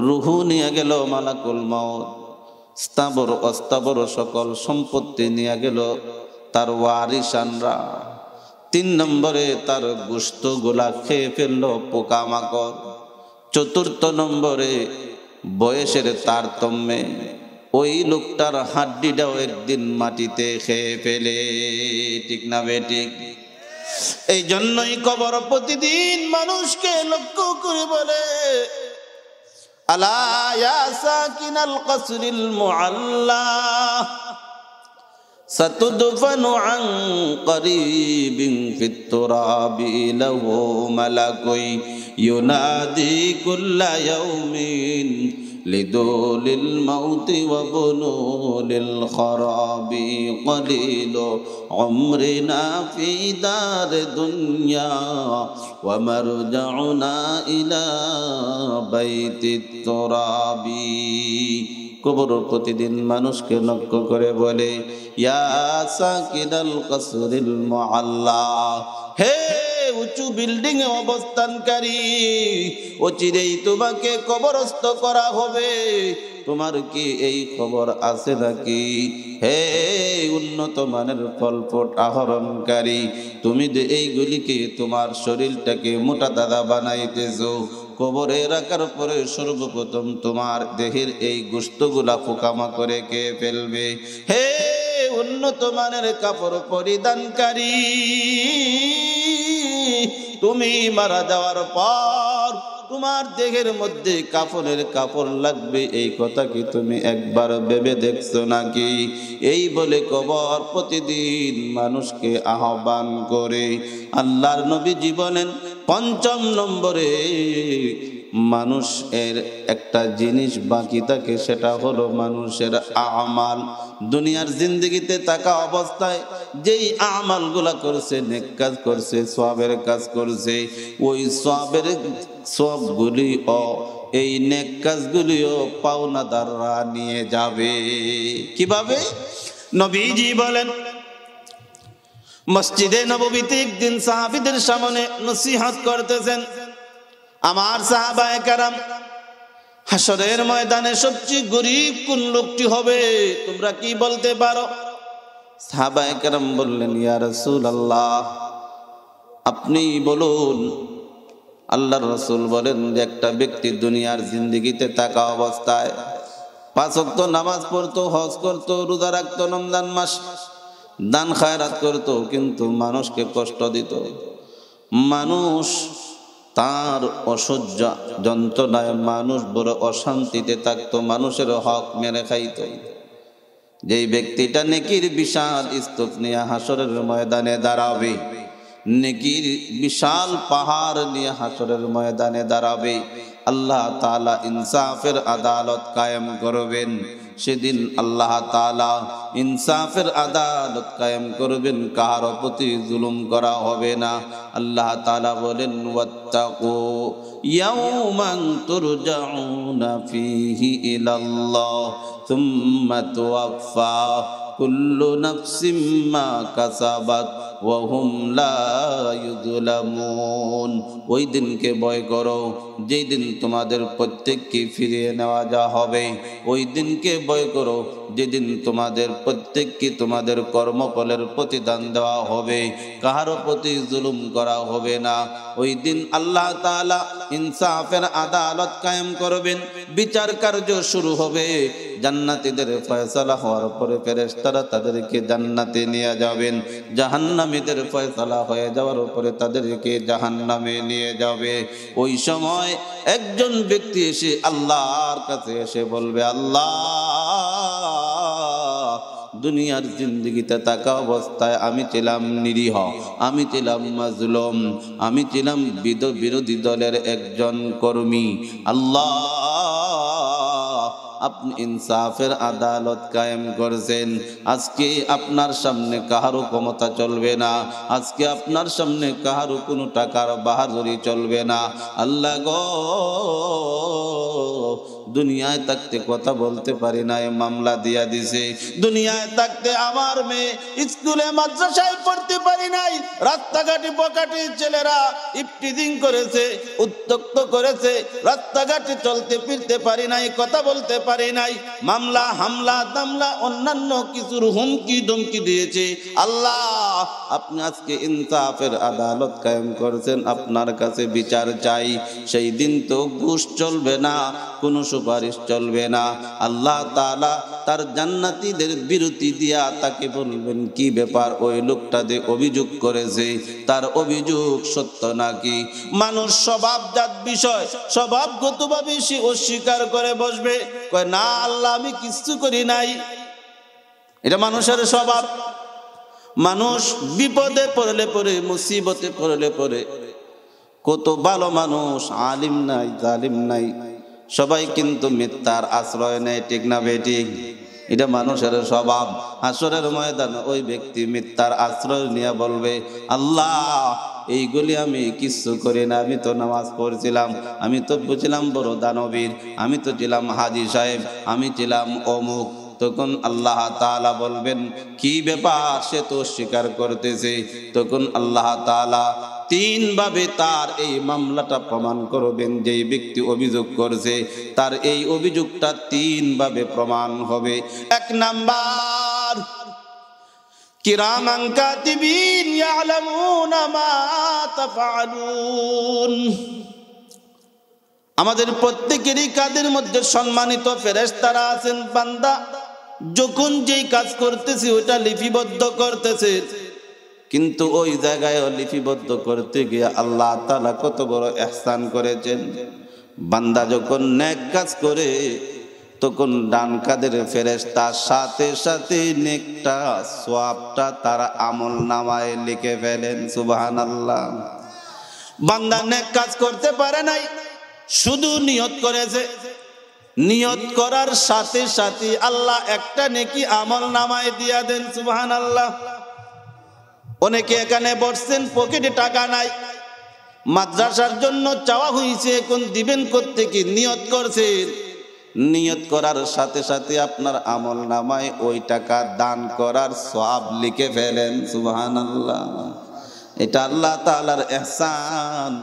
রুহু নিয়ে গেল মালাকুল মউত, স্থাবর অস্থাবর সকল সম্পত্তি নিয়ে গেল তার ওয়ারিসানরা। ৩ নম্বরে তার গোশতগুলা খেয়ে ফেলল পোকামাকড়। ৪র্থ নম্বরে বয়সের তারতম্যে ওই লোকটার হাড্ডিটাও একদিন মাটিতে খেয়ে ফেলে। ঠিক না বেঠিক? এই জন্যই কবর প্রতিদিন মানুষকে লক্ষ্য করে বলে আলা ইয়া সাকিনাল কসরিল মুআল্লা সাতুদফানু আন করিবিন ফিত তুরাবি লাহু মালাকুই ইউনাদি কুল্লা ইয়াউমিন লিদুলিল মাউতি ওয়া বুনুলিল খরাবি কলিলু উমরিনা ফি দার দুনিয়া ওয়া মারজাউনা ইলা বাইতিত তুরাবি। কবর প্রতিদিন মানুষকে লক্ষ্য করে বলে ইয়া সাকিনাল কসরিল মুআল্লা, হে উঁচু বিল্ডিং এ অবস্থানকারী, অচিরেই তোমাকে কবরস্থ করা হবে। তোমার কি এই খবর আছে নাকি? হে উন্নত মানের ফলফট আহরণকারী, তুমি যে এইগুলিকে তোমার শরীরটাকে মোটা দাদা বানাইতেছো, কবরে রাখার পরে সর্বপ্রথম তোমার দেহের এই গোশতগুলা পোকামাকড়ে খেয়ে ফেলবে। হে উন্নত মানের কাপড় পরিধানকারী, তুমি মারা যাওয়ার পর তোমার দেহের মধ্যে কাফনের কাপড় লাগবে, এই কথা কি তুমি একবার ভেবে দেখছো নাকি? এই বলে কবর প্রতিদিন মানুষকে আহ্বান করে। আল্লাহর নবী জীবনের ৫ম নম্বরে মানুষের একটা জিনিস বাকি থাকে, সেটা হলো মানুষের আমাল। দুনিয়ার জিন্দগিতে থাকা অবস্থায় যেই আমালগুলা করছে, নেক কাজ করছে, সওয়াবের কাজ করছে, ওই সওয়াবের সবগুলিও এই নেক কাজগুলিও পাওনাদাররা নিয়ে যাবে। কিভাবে? নবীজি বলেন মসজিদে নববীতে একদিন সাহাবীদের সামনে নসিহত করতেছেন, আমার সাহাবায়ে কেরাম, হাসরের ময়দানে সবচেয়ে গরীব কোন লোকটি হবে তোমরা কি বলতে পারো? সাহাবায়ে কেরাম বললেন ইয়া রাসূলুল্লাহ, আপনি বলুন। আল্লাহর রাসূল বলেন যে একটা ব্যক্তি দুনিয়ার জিন্দেগিতে থাকা অবস্থায় 5 ওয়াক্ত নামাজ পড়তো, হজ করতো, রোজা রাখতো, রমজান মাস দান খায়রাত করতো, কিন্তু মানুষকে কষ্ট দিত। মানুষ তার অসহ্য যন্ত্রণায় মানুষ বড় অশান্তিতে থাকতো, মানুষের হক মেরে খাইত। যেই ব্যক্তিটা নেকির বিশাল স্তূপ নিয়ে হাসরের ময়দানে দাঁড়াবে, নেকির বিশাল পাহাড় নিয়ে হাসরের ময়দানে দাঁড়াবে, আল্লাহ তাআলা ইনসাফের আদালত কায়েম করবেন। সেদিন আল্লাহ তাআলা ইনসাফের আদালত কায়েম করবেন, কারো প্রতি জুলুম করা হবে না। আল্লাহ তাআলা বলেন, ওয়াত্তাকু ইয়াওমান তুরজাউনা ফীহি ইলাল্লাহ সুম্মা তুওয়াফা কুল্লু নাফসিম মা কাসাবাত ওয়া হুম লা ইউযলামুন। ওই দিনকে ভয় করো যেই দিন তোমাদের প্রত্যেককে ফিরিয়ে নেওয়া যা হবে। ওই দিনকে ভয় করো যেদিন তোমাদের প্রত্যেককে তোমাদের কর্মফলের প্রতিদান দেওয়া হবে, কাহারও প্রতি জুলুম করা হবে না। ওই দিন আল্লাহ তাআলা ইনসাফের আদালত কায়েম করবেন, বিচার কার্য শুরু হবে। জান্নাতীদের ফয়সালা হওয়ার পরে ফেরেশতারা তাদেরকে জান্নাতে নিয়ে যাবেন, জাহান্নামীদের ফয়সালা হয়ে যাওয়ার পরে তাদেরকে জাহান্নামে নিয়ে যাবে। ওই সময় একজন ব্যক্তি এসে আল্লাহর কাছে এসে বলবে, আল্লাহ, দুনিয়ার জিন্দেগিতে থাকা অবস্থায় আমি ছিলাম নিরীহ, আমি ছিলাম মাজলুম, আমি ছিলাম বিরোধী দলের একজন কর্মী। আল্লাহ, আপনি ইনসাফের আদালত কায়েম করেছেন। আজকে আপনার সামনে কাহারও ক্ষমতা চলবে না, আজকে আপনার সামনে কাহারও কোনো টাকার বাহাদুরি চলবে না। আল্লাহ গো, দুনিয়ায় থাকতে কথা বলতে পারি না, মামলা দিয়া দিছে। দুনিয়ায় থাকতে আমার মেয়ে স্কুলে মাদ্রাসায় পড়তে পারি নাই, রাস্তাঘাটে বকাটে ছেলেরা ইফটিজিং করেছে, উত্তক্ত করেছে, রাস্তাঘাটে চলতে ফিরতে পারি নাই, কথা বলতে পারি নাই, মামলা হামলা দামলা অন্যান্য কিছুর হুমকি ধমকি দিয়েছে। আল্লাহ, আপনি আজকে ইনসাফের আদালত কায়েম করেছেন, আপনার কাছে বিচার চাই। সেই দিন তো ঘুষ চলবে না, কোনো সুপারিশ চলবে না। আল্লাহ তাআলা তার জান্নাতীদের বিরতি দিয়া তাকে বলবেন, কি ব্যাপার, ওই লোকটা যে অভিযোগ করেছে তার অভিযোগ সত্য নাকি? মানুষ স্বভাবজাত বিষয়, স্বভাবগতভাবে সে অস্বীকার করে বসবে, কয় না আল্লাহ আমি কিচ্ছু করি নাই। এটা মানুষের স্বভাব। মানুষ বিপদে পড়লে পরে, মুসিবতে পড়লে পরে, কত ভালো মানুষ, আলিম নাই জালিম নাই, সবাই কিন্তু মিথ্যার আশ্রয় নেয়, ঠিক না বেঠিক? এটা মানুষের স্বভাব। হাসরের ময়দান ওই ব্যক্তি মিথ্যার আশ্রয় নিয়ে বলবে, আল্লাহ, এইগুলি আমি কিচ্ছু করি না, আমি তো নামাজ পড়ছিলাম, আমি তো বুঝলাম বড় দানবীর, আমি তো ছিলাম হাজী সাহেব, আমি ছিলাম অমুক। তখন আল্লাহ তাআলা বলবেন, কি ব্যাপার, সে তো স্বীকার করতেছে। তখন আল্লাহ তাআলা তিন ভাবে তার এই মামলাটা প্রমাণ করবেন। যেই ব্যক্তি অভিযোগ করছে তার এই অভিযোগটা তিন ভাবে প্রমাণ হবে। এক নাম্বার, কিরামান কাতিবিন ইয়ালামুনা মা তাফআলুন। আমাদের প্রত্যেকেরই কাদের মধ্যে সম্মানিত ফেরেশতারা আছেন। বান্দা যখন যেই কাজ করতেছে ওটা লিপিবদ্ধ করতেছে, কিন্তু ওই জায়গায় লিপিবদ্ধ করতে গিয়ে আল্লাহ তাআলা কত বড় ইহসান করেছেন। বান্দা যখন নেক কাজ করে তখন ডান কাদের ফেরেশতা সাথে সাথে নেকটা সওয়াবটা তারা আমল নামায় লিখে ফেলেন। সুবহানাল্লাহ। বান্দা নেক কাজ করতে পারে নাই, শুধু নিয়ত করেছে, নিয়ত করার সাথে সাথে আল্লাহ একটা নেকি আমল নামায় দিয়া দেন। সুবহানাল্লাহ। অনেকে এখানে বসছেন, পকেটে টাকা নাই, মাদ্রাসার জন্য চাওয়া হয়েছে, এখন দিবেন কোত্থেকে? নিয়ত করছেন, নিয়ত করার সাথে সাথে আপনার আমল নামায় ওই টাকা দান করার সওয়াব লিখে ফেলেন। সুবহানাল্লাহ। এটা আল্লাহ তাআলার ইহসান।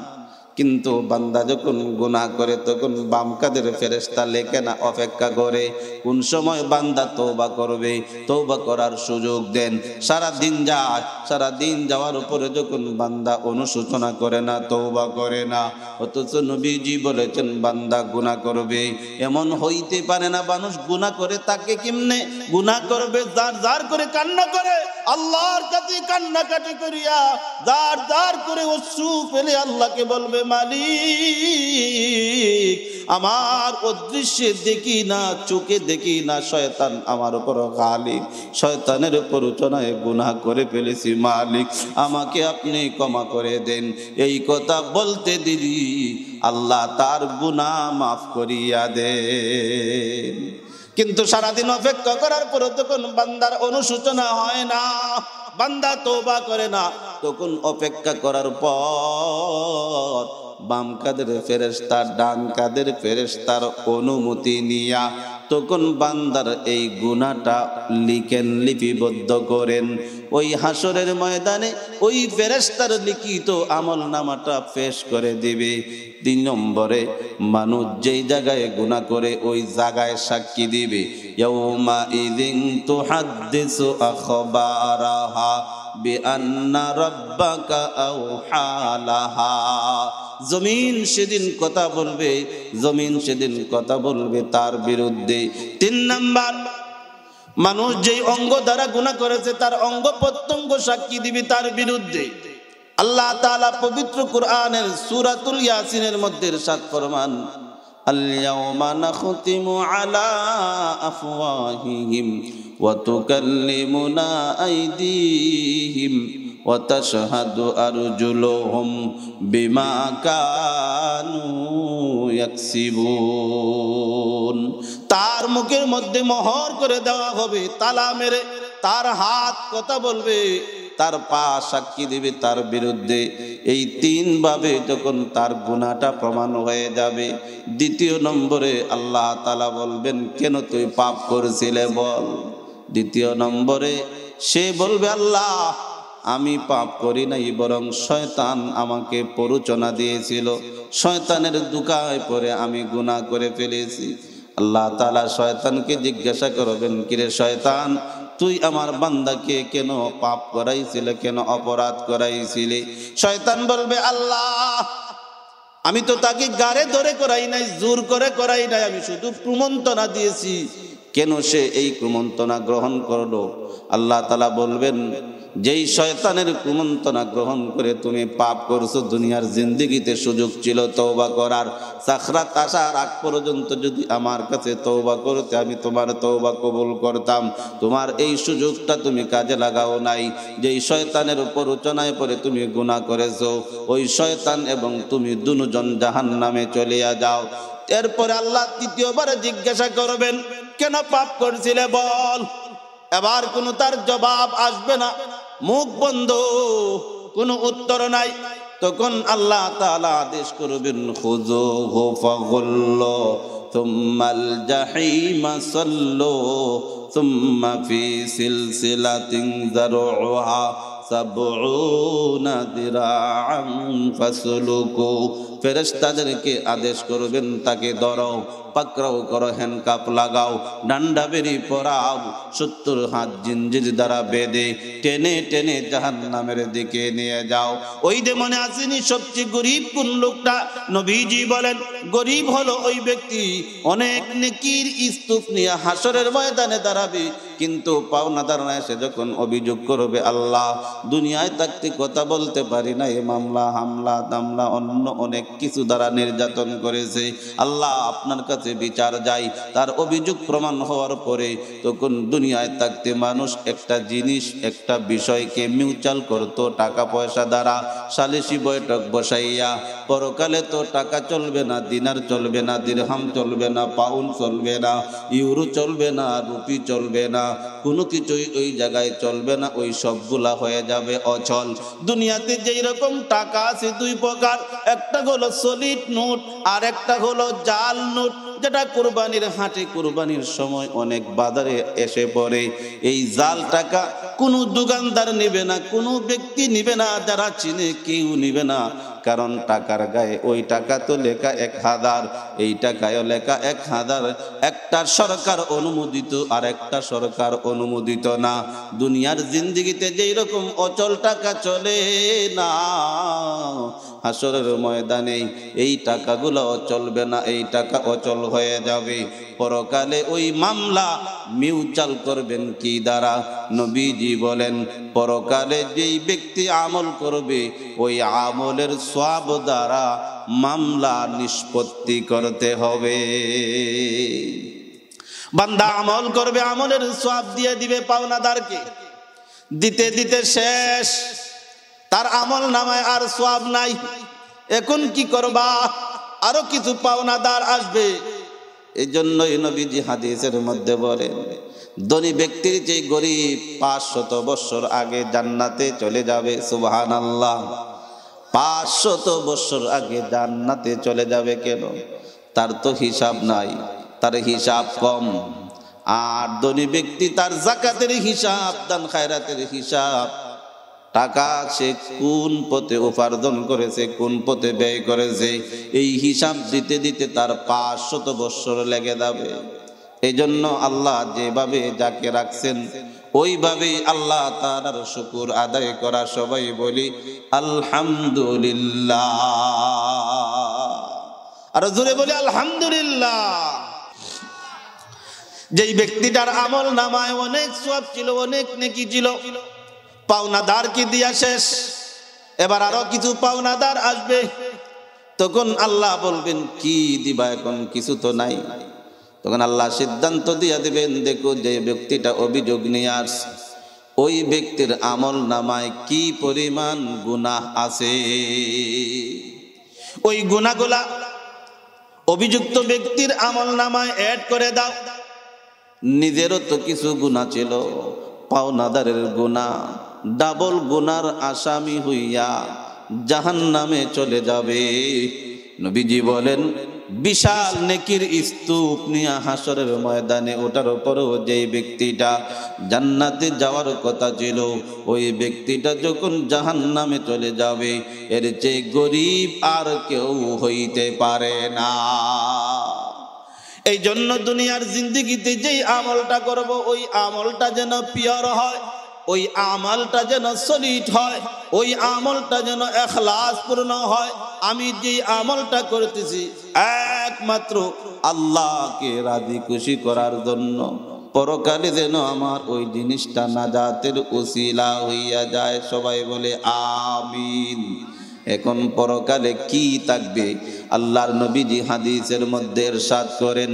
কিন্তু বান্দা যখন গুনাহ করে তখন বাম কাদের ফেরেশতা লেখে না, অপেক্ষা করে কোন সময় বান্দা তওবা করবে, তওবা করার সুযোগ দেন। সারা দিন যায়, সারা দিন যাওয়ার উপরে যখন বান্দা অনুশোচনা করে না, তওবা করে না, অথচ নবীজি বলেছেন বান্দা গুনাহ করবে। এমন হইতে পারে না মানুষ গুনাহ করে তাকে কেমনে গুনাহ করবে, জার জার করে কান্না করে আল্লাহর কাছে কান্নাকাটি করিয়া দাঁড় দাঁড় করে অশ্রু ফেলে আল্লাহকে বলবে, মালিক আমার অদৃশ্যে দেখি না, চোখে দেখি না, শয়তান আমার উপর গালিব, শয়তানের প্ররোচনায় গুনাহ করে ফেলেছি, মালিক আমাকে আপনি ক্ষমা করে দেন। এই কথা বলতে দিলি আল্লাহ তার গুনাহ মাফ করিয়া দেন। কিন্তু সারাদিন অপেক্ষা করার পর তখন বান্দার অনুশোচনা হয় না, বান্দা তওবা করে না। তখন অপেক্ষা করার পর বাম কাদের ফেরেশতা ডান কাদের ফেরেশতার অনুমতি নিয়া তখন বান্দার এই গুনাহটা লিখেন, লিপিবদ্ধ করেন। ওই হাসরের ময়দানে ওই ফেরেশতার লিখিত আমল নামাটা পেশ করে দিবে। 3 নম্বরে মানুষ যেই জায়গায় গুনাহ করে ওই জায়গায় সাক্ষী দিবে, ইয়াউমা ইযিন তুহাদ্দিসু আখবারাহা বিআন্না রাব্বাকা আওহালাহা। জমিন সেদিন কথা বলবে, জমিন সেদিন কথা বলবে তার বিরুদ্ধে। 3 নাম্বার, মানুষ যেই অঙ্গ দ্বারা গুনাহ করেছে তার অঙ্গ প্রত্যঙ্গ সাক্ষী দিবে তার বিরুদ্ধে। আল্লাহ তাআলা পবিত্র কুরআনের সূরাতুল ইয়াসিনের মধ্যে ইরশাদ ফরমান, আল-ইয়াওমা নাখতিমু আলা আফওয়াহিহিম ওয়া তুকাল্লিমুনা আইদিহিম ওয়া তাশহাদু আরজুলুহুম বিমা কানু ইয়াকসিবুন। তার মুখের মধ্যে মোহর করে দেওয়া হবে, তালা মেরে। তার হাত কথা বলবে, তার পা সাক্ষী দিবে তার বিরুদ্ধে। এই 3 ভাবে যখন তার গুনাহটা প্রমাণ হয়ে যাবে, 2 নম্বরে আল্লাহ তাআলা বলবেন, কেন তুই পাপ করেছিলে বল। 2 নম্বরে সে বলবে, আল্লাহ আমি পাপ করি নাই, বরং শয়তান আমাকে প্ররোচনা দিয়েছিল, শয়তানের দুকায় পড়ে আমি গুনাহ করে ফেলেছি। আল্লাহ তাআলা শয়তানকে জিজ্ঞাসা করবেন, কিরে শয়তান তুই আমার বান্দাকে কেন পাপ করাইছিলে, কেন অপরাধ করাইছিলে? শয়তান বলবে, আল্লাহ আমি তো তাকে গাড়ে ধরে করাই নাই, জোর করে করাই নাই, আমি শুধু প্রমন্ত্রণা দিয়েছি। কেন সে এই প্রমন্ত্রণা গ্রহণ করলো? আল্লাহ তাআলা বলবেন, যেই শয়তানের কুমন্ত্রণা গ্রহণ করে তুমি পাপ করছো, দুনিয়ার জিন্দেগিতে সুযোগ ছিল তওবা করার, সাখরাত আসার আগ পর্যন্ত যদি আমার কাছে তওবা করতে আমি তোমার তওবা কবুল করতাম। তোমার এই সুযোগটা তুমি কাজে লাগাও নাই। যেই শয়তানের প্ররোচনায় পড়ে তুমি গুনাহ করেছো, ওই শয়তান এবং তুমি দুজন জাহান্নামে চলিয়া যাও। এরপরে আল্লাহ 3য়বার জিজ্ঞাসা করবেন, কেন পাপ করছিলে বল। এবার কোনো তার জবাব আসবে না, মুখ বন্ধ, কোনো উত্তর নাই। তখন আল্লাহ তাআলা আদেশ করবেন, খুযুহু ফাগুল্লু থুম্মাল জাহিমা সাল্লু থুম্মা ফি সিলসিলাতিন যারউহা সাবউনা দিরাআন ফাসলুকু। ফেরেশতাদেরকে আদেশ করবেন, তাকে ধরো, পাকড়াও করো, হ্যান্ডকাপ লাগাও, ডান্ডা বেরি পরাও, 70 হাত জিঞ্জির দ্বারা বেঁধে টেনে টেনে জাহান্নামের দিকে নিয়ে যাও। ওই যে মনে আসেনি সবচেয়ে গরিব কোন লোকটা? নবীজি বলেন, গরিব হলো ওই ব্যক্তি অনেক নেকির স্তূপ নিয়ে হাসরের ময়দানে দাঁড়াবে, কিন্তু পাওনাদার না এসে যখন অভিযোগ করবে, আল্লাহ দুনিয়ায় থাকতে কথা বলতে পারি না, এ মামলা হামলা দামলা অন্য অনেক কিছু দ্বারা নির্যাতন করেছে, আল্লাহ আপনার কাছে বিচার যাই। তার অভিযোগ প্রমাণ হওয়ার পরে তখন দুনিয়ায় থাকতে মানুষ একটা জিনিস, একটা বিষয়কে মিউচুয়াল করতো টাকা পয়সা দ্বারা, সালিসি বৈঠক বসাইয়া। পরকালে তো টাকা চলবে না, দিনার চলবে না, দিরহাম চলবে না, পাউন্ড চলবে না, ইউরো চলবে না, রুপি চলবে না, কোনো কিছুই ওই জায়গায় চলবে না, ওই সবগুলা হয়ে যাবে অচল। দুনিয়াতে যেই রকম টাকা আছে 2 প্রকার, একটা হলো সলিড নোট আর একটা হলো জাল নোট, যেটা কুরবানির হাটে কুরবানির সময় অনেক বাজারে এসে পড়ে। এই জাল টাকা কোনো দোকানদার নেবে না, কোনো ব্যক্তি নেবে না, যারা চিনে কেউ নেবে না, কারণ টাকার গায়ে ওই টাকা তো লেখা 1000, এই টাকায়ও লেখা 1000। একটা সরকার অনুমোদিত আর একটা সরকার অনুমোদিত না। দুনিয়ার জিন্দেগিতে যেই রকম অচল টাকা চলে না, হাসরের ময়দানে এই টাকাগুলো চলবে না, এই টাকা অচল হয়ে যাবে। পরকালে ওই মামলা মিউচাল করবেন কি দ্বারা? নবীজি বলেন পরকালে যেই ব্যক্তি আমল করবে ওই আমলের সওয়াব দ্বারা মামলা নিষ্পত্তি করতে হবে। বান্দা আমল করবে, আমলের সওয়াব দিয়ে দিবে পাওনাদারকে, দিতে দিতে শেষ, তার আমল নামায় আর সওয়াব নাই। এখন কি করবা? আরো কিছু পাওনাদার আসবে। এই জন্যই নবীজি হাদিসের মধ্যে বলেন ধনী ব্যক্তির চেয়ে গরিব 500 বছর আগে জান্নাতে চলে যাবে। সুবহানাল্লাহ। 500 বছর আগে জান্নাতে চলে যাবে কেন? তার তো হিসাব নাই, তার হিসাব কম। আর ধনী ব্যক্তি তার যাকাতের হিসাব, দান খায়রাতের হিসাব, টাকা সে কোন পথে উপার্জন করেছে, কোন পথে ব্যয় করেছে, এই হিসাব দিতে দিতে তার 500 বছর লেগে যাবে। এই জন্য আল্লাহ যেভাবে যাকে রাখছেন ওইভাবেই আল্লাহ তাআলার শুকর আদায় করা। সবাই বলি আলহামদুলিল্লাহ। আর জোরে বলি আলহামদুলিল্লাহ। যেই ব্যক্তিটার আমল নামায় অনেক সওয়াব ছিল, অনেক নেকি ছিল, পাওনাদার কি দিয়া শেষ, এবার আরো কিছু পাওনাদার আসবে। তখন আল্লাহ বলবেন কি দিবা? এখন কিছু তো নাই। তখন আল্লাহ সিদ্ধান্ত দিয়া দিবেন, দেখো যে ব্যক্তিটা অভিযোগ নিয়ে আসছে ওই ব্যক্তির আমল নামায় কি পরিমাণ গুনাহ আছে, ওই গুনাহগুলা অভিযুক্ত ব্যক্তির আমল নামায় অ্যাড করে দাও। নিজেরও তো কিছু গুনাহ ছিল, পাওনাদারের গুনাহ, ডাবল গুনার আসামি হইয়া জাহান্নামে চলে যাবে। নবীজি বলেন বিশাল নেকির স্তূপ নিয়ে হাসরের ময়দানে ওঠার পরেও যেই ব্যক্তিটা জান্নাতে যাওয়ার কথা ছিল ওই ব্যক্তিটা যখন জাহান্নামে চলে যাবে, এর চেয়ে গরিব আর কেউ হইতে পারে না। এই জন্য দুনিয়ার জিন্দেগিতে যেই আমলটা করব ওই আমলটা যেন পিওর হয়, ওই আমলটা যেন সলিড হয়, ওই আমলটা যেন ইখলাস পূর্ণ হয়। আমি যেই আমলটা করতেছি একমাত্র আল্লাহকে রাজি খুশি করার জন্য, পরকালে যেন আমার ওই জিনিসটা নাজাতের উসিলা হইয়া যায়। সবাই বলে আমিন। এখন পরকালে কি থাকবে? আল্লাহর নবীজি হাদিসের মধ্যে ইরশাদ করেন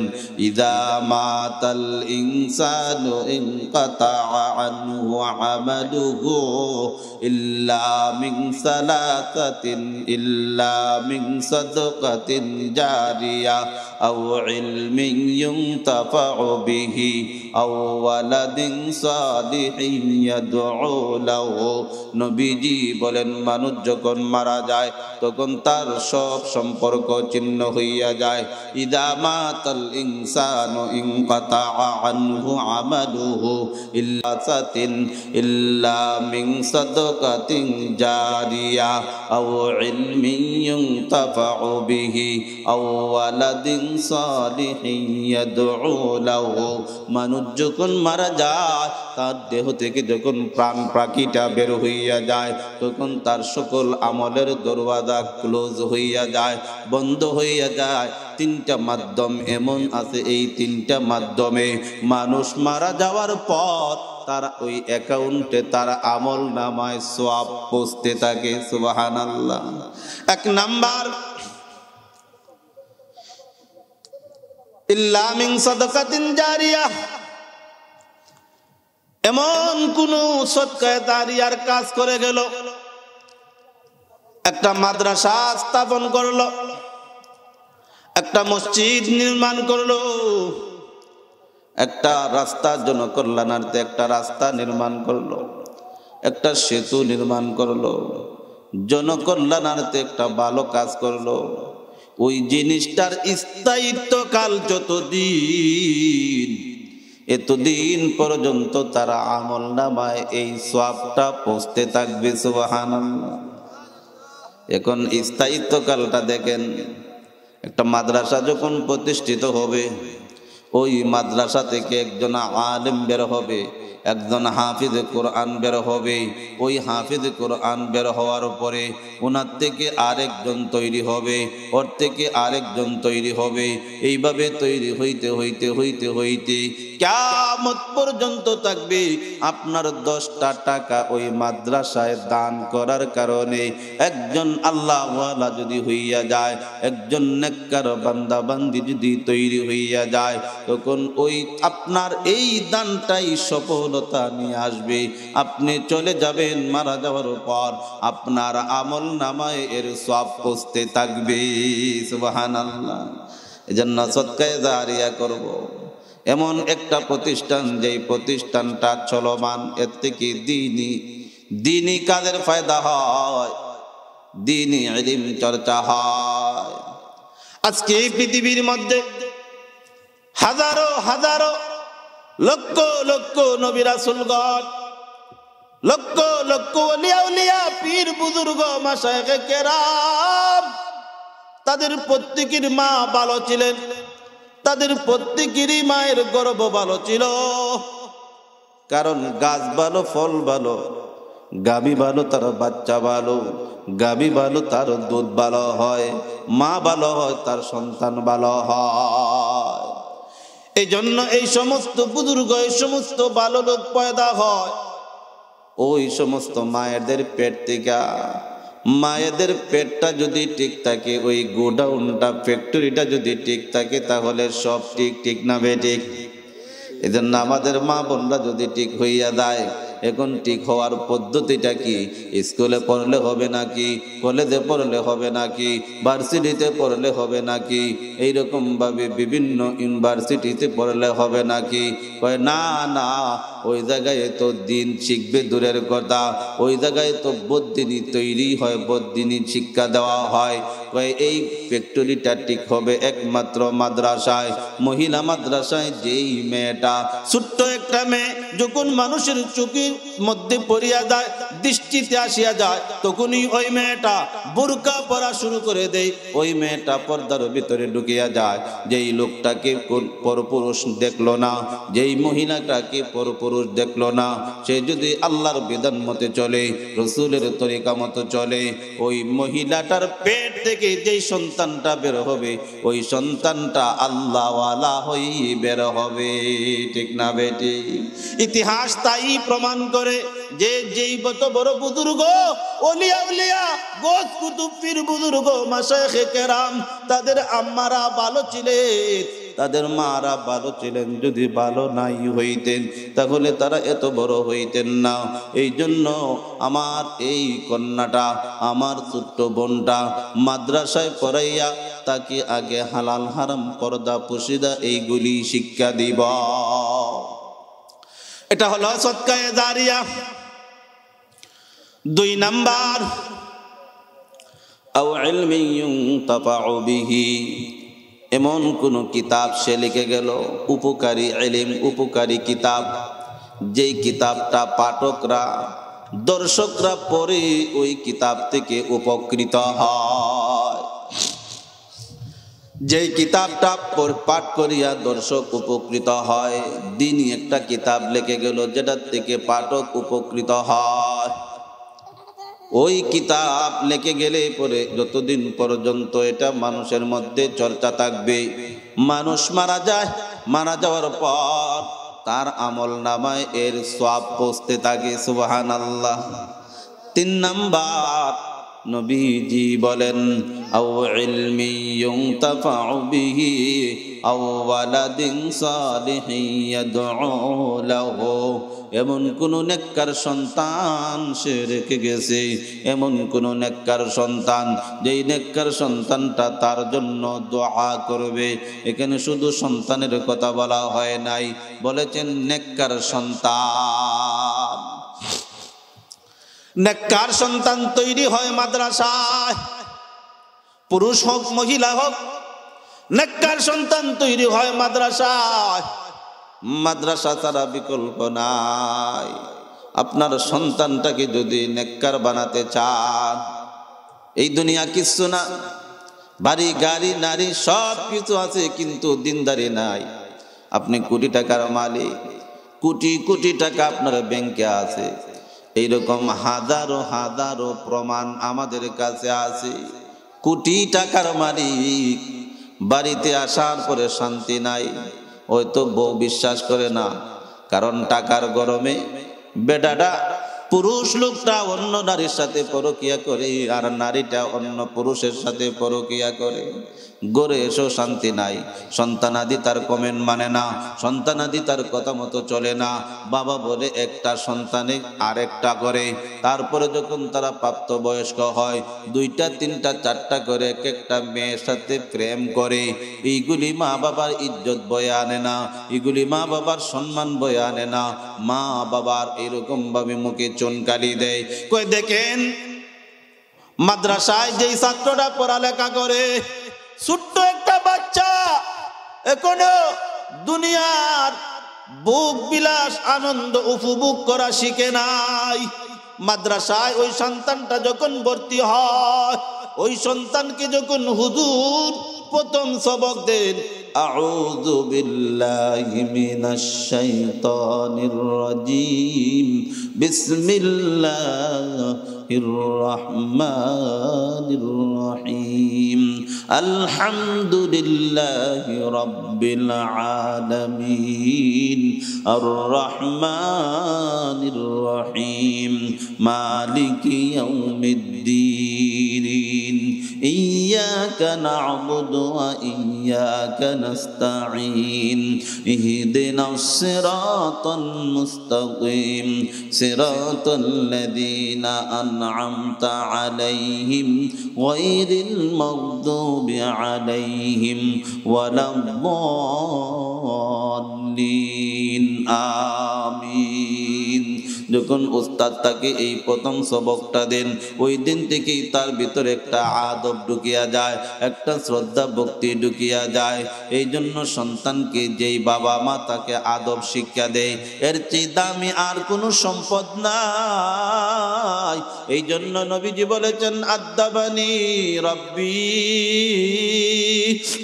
ইযা মাতাল ইনসানু ইনকাতা আনহু আমালুহু ইল্লা মিন সালাসাতিন ইল্লা মিন সাদকাতিন জারিয়া আও ইলমিন ইউনতাফাউ বিহি আও ওয়ালাদিন সালিহিন ইয়াদউ লাহু। নবীজি বলেন মানুষ যখন মারা যায় তখন তার সব সম্পর্ক চিহ্ন হইয়া যায়। ইযা মাতাল ইনসানু ইনকাতা আনহু আমালুহু ইল্লা মিন সাদকাতিন জারিয়া আও ইলমিন ইউনতাফাউ বিহি আও ওয়ালাদিন সালিহিন ইয়াদউ লাহু। মানুষ যখন মারা যায় তার দেহ থেকে যখন প্রাণ পাখিটা বের হইয়া যায় তখন তার সকল আমলের দরওয়াজা ক্লোজ হইয়া যায়, বন্ধ হইয়া যায়। 3টা মাধ্যম এমন আছে, এই 3টা মাধ্যমে মানুষ মারা যাওয়ার পর তার ওই অ্যাকাউন্টে তার আমল নামায় সওয়াব পৌঁছতে থাকে। সুবহানাল্লাহ। 1 নাম্বার ইল্লা মিন সাদাকাতিন জারিয়া, এমন কোন সদকায়ে জারিয়ার কাজ করে গেল, একটা মাদ্রাসা স্থাপন করলো, একটা মসজিদ নির্মাণ করলো, একটা রাস্তা জনকল্যাণার্থে একটা রাস্তা নির্মাণ করলো, একটা সেতু নির্মাণ করলো, জনকল্যাণার্থে একটা ভালো কাজ করলো। ওই জিনিসটার স্থায়িত্ব কাল যতদিন, এতদিন পর্যন্ত তারা আমল নামায় এই সওয়াবটা পৌঁছতে থাকবে। সুবহানাল্লাহ। এখন স্থায়িত্বকালটা দেখেন, একটা মাদ্রাসা যখন প্রতিষ্ঠিত হবে, ওই মাদ্রাসা থেকে একজন আলেম বের হবে, একজন হাফিজ কোরআন বের হবে। ওই হাফিজ কোরআন বের হওয়ার পরে ওনার থেকে আরেকজন তৈরি হবে, ওর থেকে আরেকজন তৈরি হবে। এইভাবে তৈরি হইতে হইতে হইতে হইতে কিয়ামত পর্যন্ত থাকবে। আপনার 10টা টাকা ওই মাদ্রাসায় দান করার কারণে একজন আল্লাহওয়ালা যদি হইয়া যায়, একজন নেককার বান্দা বান্দি যদি তৈরি হইয়া যায়, তখন ওই আপনার এই দানটাই সফলতা নিয়ে আসবে। আপনি চলে যাবেন, মারা যাওয়ার পর আপনার আমল নামায় এর সওয়াব পৌঁছতে থাকবে। সুবহানাল্লাহ। এজন্য সদকায়ে জারিয়া করব। এমন একটা প্রতিষ্ঠান, যেই প্রতিষ্ঠানটা চলমান, এর থেকে দ্বীনি কাজের ফায়দা হয়, দ্বীনি ইলম চর্চা হয়। আজকে এই পৃথিবীর মধ্যে হাজারো হাজারো লক্ষ লক্ষ নবী রাসূলগণ, লক্ষ লক্ষ ওলিয়া উলিয়া পীর বুজুর্গ মাশায়েখে কেরাম, তাদের প্রত্যেকের মা ভালো ছিলেন, তাদের প্রত্যেকেরই মায়ের গর্ভ ভালো ছিল। কারণ গাছ ভালো, ফল ভালো, গাভী ভালো, তার বাচ্চা ভালো, গাভী ভালো, তার দুধ ভালো হয়, মা ভালো হয়, তার সন্তান ভালো হয়। এই জন্য এই সমস্ত বুজুর্গ, এই সমস্ত ভালো লোক পয়দা হয় ওই সমস্ত মায়েদের পেট থেকে। মায়েদের পেটটা যদি ঠিক থাকে, ওই গোডাউনটা, ফ্যাক্টরিটা যদি ঠিক থাকে, তাহলে সব ঠিক, ঠিক না বেঠিক? এজন্য আমাদের মা বোনরা যদি ঠিক হইয়া যায়, এখন ঠিক হওয়ার পদ্ধতিটা কি? স্কুলে পড়লে হবে নাকি, কলেজে পড়লে হবে নাকি, ভার্সিটিতে পড়লে হবে নাকি, এইরকম ভাবে বিভিন্ন ইউনিভার্সিটিতে পড়লে হবে নাকি? কয় না না, ওই জায়গায় তো দিন শিখবে দূরের কথা, ওই জায়গায় তো বদ্দিনী তৈরি হয়, বদ্দিনী শিক্ষা দেওয়া হয়। কয় এই ফ্যাক্টরিটা ঠিক হবে একমাত্র মাদ্রাসায়, মহিলা মাদ্রাসায়। যেই মেয়েটা, ছোট্ট একটা মেয়ে যখন মানুষের চোখের মধ্যে পড়িয়া যায়, দৃষ্টিতে আসিয়া যায়, তখনই ওই মেয়েটা বোরকা পরা শুরু করে দেয়, ওই মেয়েটা পর্দার ভিতরে ঢুকিয়া যায়। যেই লোকটাকে পরপুরুষ দেখলো না, যেই মহিলাটাকে পরপুরুষ দেখলো না, সে যদি আল্লাহর বিধান মতে চলে, রসুলের তরিকা মতো চলে, ওই মহিলাটার পেট থেকে যেই সন্তানটা বের হবে, ওই সন্তানটা আল্লাহওয়ালা হই বের হবে। ঠিক না বেটি? ইতিহাস তাই প্রমাণ করে যে যেই বড় বড় বুজুর্গ, ওলিয়া উলিয়া, গোস কুতুব, পীর বুজুর্গ, মাশায়েখে কেরাম, তাদের আম্মারা ভালো ছিলেন, তাদের মারা ভালো ছিলেন। যদি ভালো নাই হইতেন, তাহলে তারা এত বড় হইতেন না। এই জন্য আমার এই কন্যাটা, আমার ছোট্ট বোনটা মাদ্রাসায় পড়াইয়া তাকে আগে হালাল হারাম, পর্দা পুশিদা এইগুলি শিক্ষা দিব। এটা হলো সদকায়ে জারিয়া। 2 নাম্বার, আও ইলমিন ইউনতাফাউ বিহি, এমন কোন কিতাব সে লিখে গেল, উপকারী ইলম, উপকারী কিতাব, যেই কিতাবটা পাঠকরা, দর্শকরা পড়ে ওই কিতাব থেকে উপকৃত হয়। যেই কিতাবটা পাঠ করিয়া দর্শক উপকৃত হয়, দিনই একটা কিতাব লিখে গেল, যেটার থেকে পাঠক উপকৃত হয়। ওই কিতাব লিখে গেলে পরে যতদিন পর্যন্ত এটা মানুষের মধ্যে চর্চা থাকবে, মানুষ মারা যায়, মারা যাওয়ার পর তার আমল নামায় এর সওয়াব পৌঁছতে থাকে। সুবহানাল্লাহ। 3 নাম্বার, নবীজি বলেন, আও ইলমি ইউনতাফাউ বিহি আও ওয়ালাদিন সালিহিন ইয়াদউ লাহু, এমন কোন নেককার সন্তান সে রেখে গেছে, এমন কোন নেককার সন্তান, যেই নেককার সন্তানটা তার জন্য দোয়া করবে। এখানে শুধু সন্তানের কথা বলা হয় নাই, বলেছেন নেককার সন্তান। নেককার সন্তান তৈরি হয় মাদ্রাসায়, পুরুষ হোক মহিলা হোক, নেককার সন্তান তৈরি হয় মাদ্রাসায়। মাদ্রাসা ছাড়া বিকল্প নাই। আপনার সন্তানটাকে যদি নেককার বানাতে চান, এই দুনিয়া কিচ্ছু না, বাড়ি গাড়ি নারী সব কিছু আছে, কিন্তু দিনদারি নাই। আপনি কোটি টাকার মালিক, কোটি কোটি টাকা আপনার ব্যাংকে আছে, এইরকম হাজারো হাজারো প্রমাণ আমাদের কাছে আছে। কোটি টাকার মালিক, বাড়িতে আসার পরে শান্তি নাই, হয়তো বউ বিশ্বাস করে না, কারণ টাকার গরমে বেটাটা পুরুষ লোকটা অন্য নারীর সাথে পরকিয়া করে, আর নারীটা অন্য পুরুষের সাথে পরকিয়া করে। গড়ে এসেও শান্তি নাই, সন্তানাদি তার কমেন্ট মানে না, সন্তানাদি তার কথা মতো চলে না। বাবা বলে একটা সন্তানে আরেকটা করে, তারপরে যখন তারা প্রাপ্তবয়স্ক হয়, দুইটা তিনটা চারটা করে এক একটা মেয়ের সাথে প্রেম করে। এইগুলি মা বাবার ইজ্জত বয়ে আনে না, এগুলি মা বাবার সম্মান বয়ে আনে না। মা বাবার এরকম ভাবে মুখে চুনকালি দেয়। কই দেখেন, মাদ্রাসায় যেই ছাত্রটা পড়ালেখা করে, ছোট্ট একটা বাচ্চা, এখনো দুনিয়ার ভোগ বিলাস আনন্দ উপভোগ করা শিখে নাই। মাদ্রাসায় ওই সন্তানটা যখন ভর্তি হয়, ওই সন্তানকে যখন হুজুর প্রথম সবক দেন, আউযু বিল্লাহি মিনাশ শাইতানির রাজিম, বিসমিল্লাহির রহমানির রহিম, আলহামদুলিল্লাহি রাব্বিল আলামিন, আর রহমানির রহিম, মালিকি ইয়াউমিদ্দিন, ইয়্যাকা না'বুদু ওয়া ইয়্যাকা নাস্তাঈন, ইহদিনাস সিরাতাল মুস্তাকিম, সিরাতাল লাযীনা আন'আমতা আলাইহিম গায়রিল মাগদুবি আলাইহিম ওয়ালাদ-দাল্লিন, আমিন। যখন উস্তাদ তাকে এই প্রথম সবকটা দেন, ওই দিন থেকেই তার ভিতরে একটা আদব ঢুকিয়া যায়, একটা শ্রদ্ধা ভক্তি ঢুকিয়া যায়। এই জন্য সন্তানকে যেই বাবা মা তাকে আদব শিক্ষা দেয়, এর চেয়ে দামি আর কোনো সম্পদ নাই। এই জন্য নবীজি বলেছেন, আদ্দাবানি রাব্বি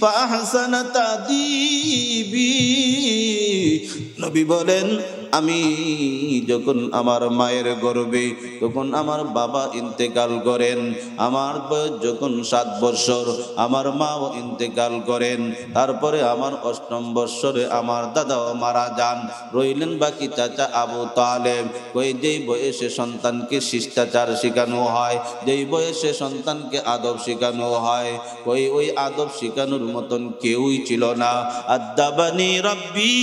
ফাহসানা তাদিবি। নবী বলেন, আমি যখন আমার মায়ের গর্ভে, তখন আমার বাবা ইন্তেকাল করেন। আমার বয়স যখন 7 বছর, আমার মাও ইন্তেকাল করেন। তারপরে আমার 8ম বৎসরে আমার দাদাও মারা যান, রইলেন বাকি চাচা আবু তালেব। ওই যেই বয়সে সন্তানকে শিষ্টাচার শেখানো হয়, যেই বয়সে সন্তানকে আদব শেখানো হয়, ওই আদব শেখানোর মতন কেউই ছিল না। আদ্দাবানি রাব্বি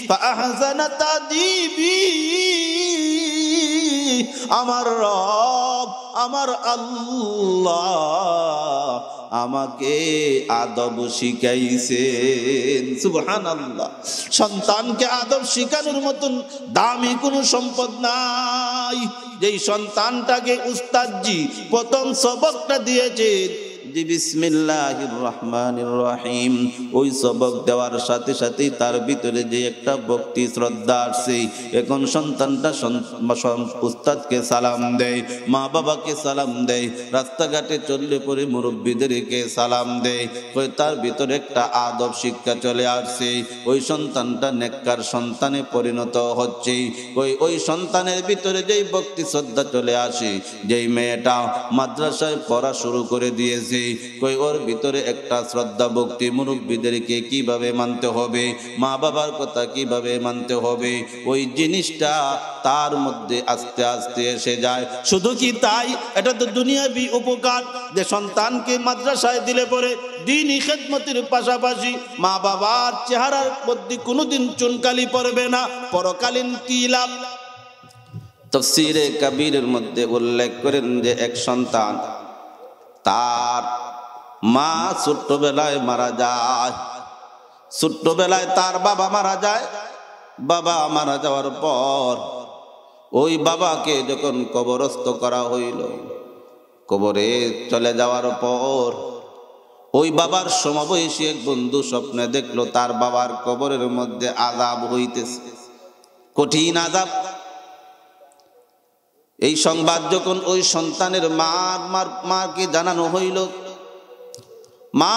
ফাহসানা তাদিবি, আমার রব, আমার আল্লাহ আমাকে আদব শিখাইছেন। সুবহানাল্লাহ। সন্তানকে আদব শিখানোর মতন দামি কোনো সম্পদ নাই। যেই সন্তানটাকে উস্তাদজি প্রথম সবকটা দিয়েছেন, জি বিসমিল্লাহির রহমানির রহিম, ওই সবক দেওয়ার সাথে সাথেই তার ভিতরে যে একটা ভক্তি শ্রদ্ধা আসছে। এখন সন্তানটা উস্তাদকে সালাম দেয়, মা বাবাকে সালাম দেয়, রাস্তাঘাটে চললে পরে মুরব্বীদেরকে সালাম দেয়। ওই তার ভিতরে একটা আদব শিক্ষা চলে আসছে। ওই সন্তানটা নেককার সন্তানে পরিণত হচ্ছে। ওই সন্তানের ভিতরে যেই ভক্তি শ্রদ্ধা চলে আসে, যেই মেয়েটা মাদ্রাসায় পড়া শুরু করে দিয়েছে, ওর ভিতরে একটা শ্রদ্ধা ভক্তি, মুরব্বীদেরকে কিভাবে মানতে হবে, মা বাবার কথা কিভাবে মানতে হবে, ওই জিনিসটা তার মধ্যে আস্তে আস্তে এসে যায়। শুধু কি তাই, এটা তো দুনিয়াবি উপকার, যে সন্তানকে মাদ্রাসায় দিলে পরে দ্বীনি খেদমতের পাশাপাশি মা বাবার চেহারার মধ্যে কোনোদিন চুনকালি পড়বে না। পরকালীন কি লাভ? তাফসীরে কাবীরের মধ্যে উল্লেখ করেন যে এক সন্তান, তার মা ছোট্টবেলায় মারা যায়, ছোট্টবেলায় তার বাবা মারা যায়। বাবা মারা যাওয়ার পর ওই বাবাকে যখন কবরস্থ করা হইল, কবরে চলে যাওয়ার পর ওই বাবার সমবয়সী এক বন্ধু স্বপ্নে দেখলো তার বাবার কবরের মধ্যে আযাব হইতেছে, কঠিন আযাব। এই সংবাদ যখন ওই সন্তানের মাকে জানানো হইল, মা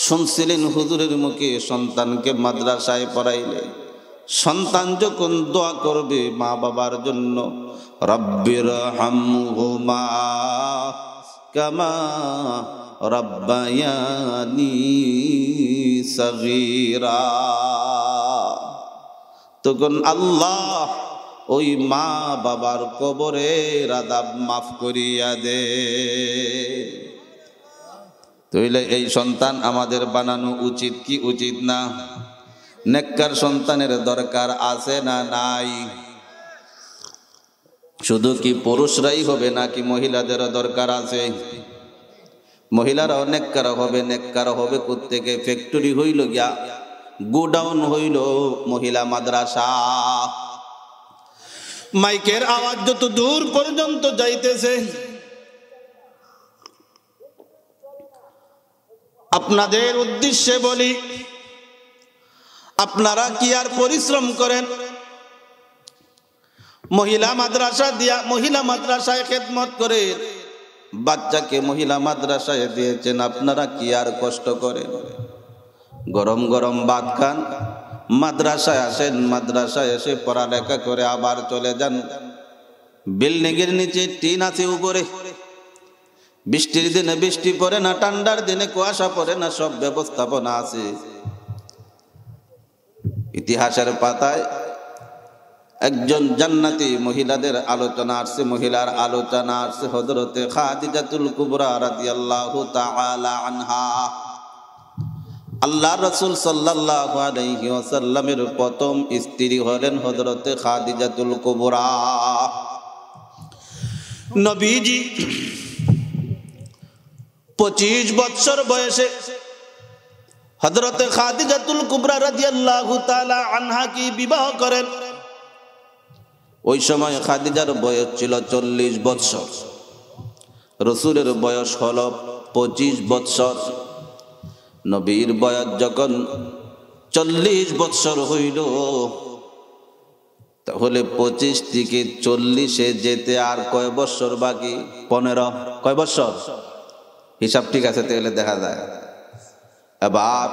শুনছিলেন হুজুরের মুখে সন্তানকে মাদ্রাসায় পড়াইলে সন্তান যখন দোয়া করবে মা বাবার জন্য, রব্বিরহামহুমা কামা রব্বায়ানি সগীরা, তখন আল্লাহ ওই মা বাবার কবরের আযাব মাফ করিয়া দে। তাইলে এই সন্তান আমাদের বানানো উচিত কি উচিত না? নেককার সন্তানের দরকার আছে না নাই? শুধু কি পুরুষরাই হবে নাকি মহিলাদেরও দরকার আছে? মহিলারাও নেককার হবে। নেককার হবে কোত্থেকে? ফ্যাক্টরি হইল গিয়া, গোডাউন হইল মহিলা মাদ্রাসা। মাইকের আওয়াজ যত দূর পর্যন্ত যাইতেছে, আপনাদের উদ্দেশ্যে বলি, আপনারা কি আর পরিশ্রম করেন? মহিলা মাদ্রাসা দিয়া, মহিলা মাদ্রাসায় খেদমত করে বাচ্চাকে মহিলা মাদ্রাসায় দিয়েছেন, আপনারা কি আর কষ্ট করেন? গরম গরম ভাত খান, মাদ্রাসায় আসেন, মাদ্রাসায় এসে পড়ালেখা করে আবার চলে যান। বিল্ডিং এর নিচে টিন আছে উপরে, বৃষ্টির দিনে বৃষ্টি পড়ে না, ঠান্ডার দিনে কুয়াশা পড়ে না, সব ব্যবস্থাপনা আছে। ইতিহাসের পাতায় একজন জান্নাতি মহিলাদের আলোচনা আসছে, মহিলার আলোচনা আসছে হযরতে খাদিজাতুল কুবরা রাদিয়াল্লাহু তাআলা আনহা। আল্লাহর রাসূল সাল্লাল্লাহু আলাইহি ওয়াসাল্লামের প্রথম স্ত্রী হলেন হযরতে খাদিজাতুল কুবরা। নবীজি 25 বছর বয়সে হযরতে খাদিজাতুল কুবরা রাদিয়াল্লাহু তাআলা আনহা কি বিবাহ করেন। ওই সময় খাদিজার বয়স ছিল 40 বছর, রাসূলের বয়স হলো 25 বছর। নবীর বয়স যখন 40 বছর হইল, তাহলে 25 থেকে 40-এ যেতে আর কয় বছর বাকি? 15। কয় বছর? হিসাব ঠিক আছে? তাহলে দেখা যায়। এবার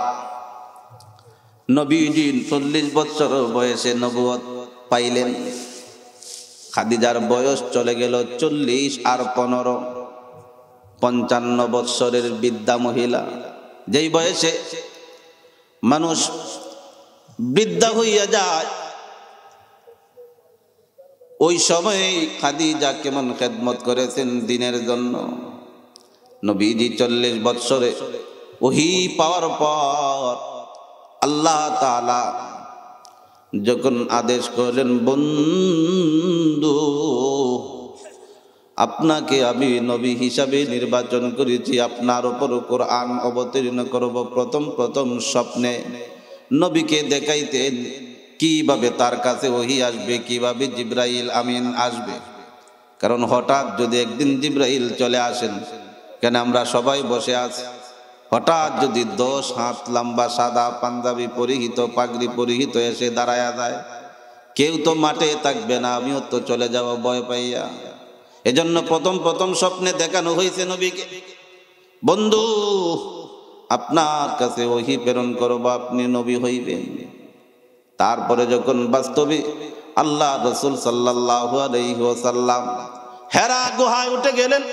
নবীজি 40 বছর বয়সে নবুয়ত পাইলেন। খাদিজার বয়স চলে গেল 40 আর 15, 55 বছরের বৃদ্ধা মহিলা। যেই বয়সে মানুষ বৃদ্ধা হইয়া যায়, ওই সময়ে খাদিজা কেমন খেদমত করেছেন দিনের জন্য। নবীজি 40 বছরে ওহী পাওয়ার পর আল্লাহ তাআলা যখন আদেশ করলেন, বন্ধু আপনাকে আমি নবী হিসাবে নির্বাচন করেছি, আপনার উপর কোরআন অবতীর্ণ করব। প্রথম স্বপ্নে নবীকে দেখাইতেন কিভাবে তার কাছে ওহী আসবে, কিভাবে জিবরাইল আমিন আসবে। কারণ হঠাৎ যদি একদিন জিবরাইল চলে আসেন, কেন আমরা সবাই বসে আছি, হঠাৎ যদি 10 হাত লম্বা সাদা পাঞ্জাবি পরিহিত, পাগড়ি পরিহিত এসে দাঁড়ায়া যায়, কেউ তো মাঠে থাকবে না, আমিও তো চলে যাব ভয় পাইয়া। এজন্য প্রথম স্বপ্নে দেখানো হয়েছে নবীকে, বন্ধু আপনার কাছে ওহী প্রেরণ করব, আপনি নবী হইবেন। তারপরে যখন বাস্তবে আল্লাহ রাসূল সাল্লাল্লাহু আলাইহি ওয়াসাল্লাম হেরা গুহায় উঠে গেলেন,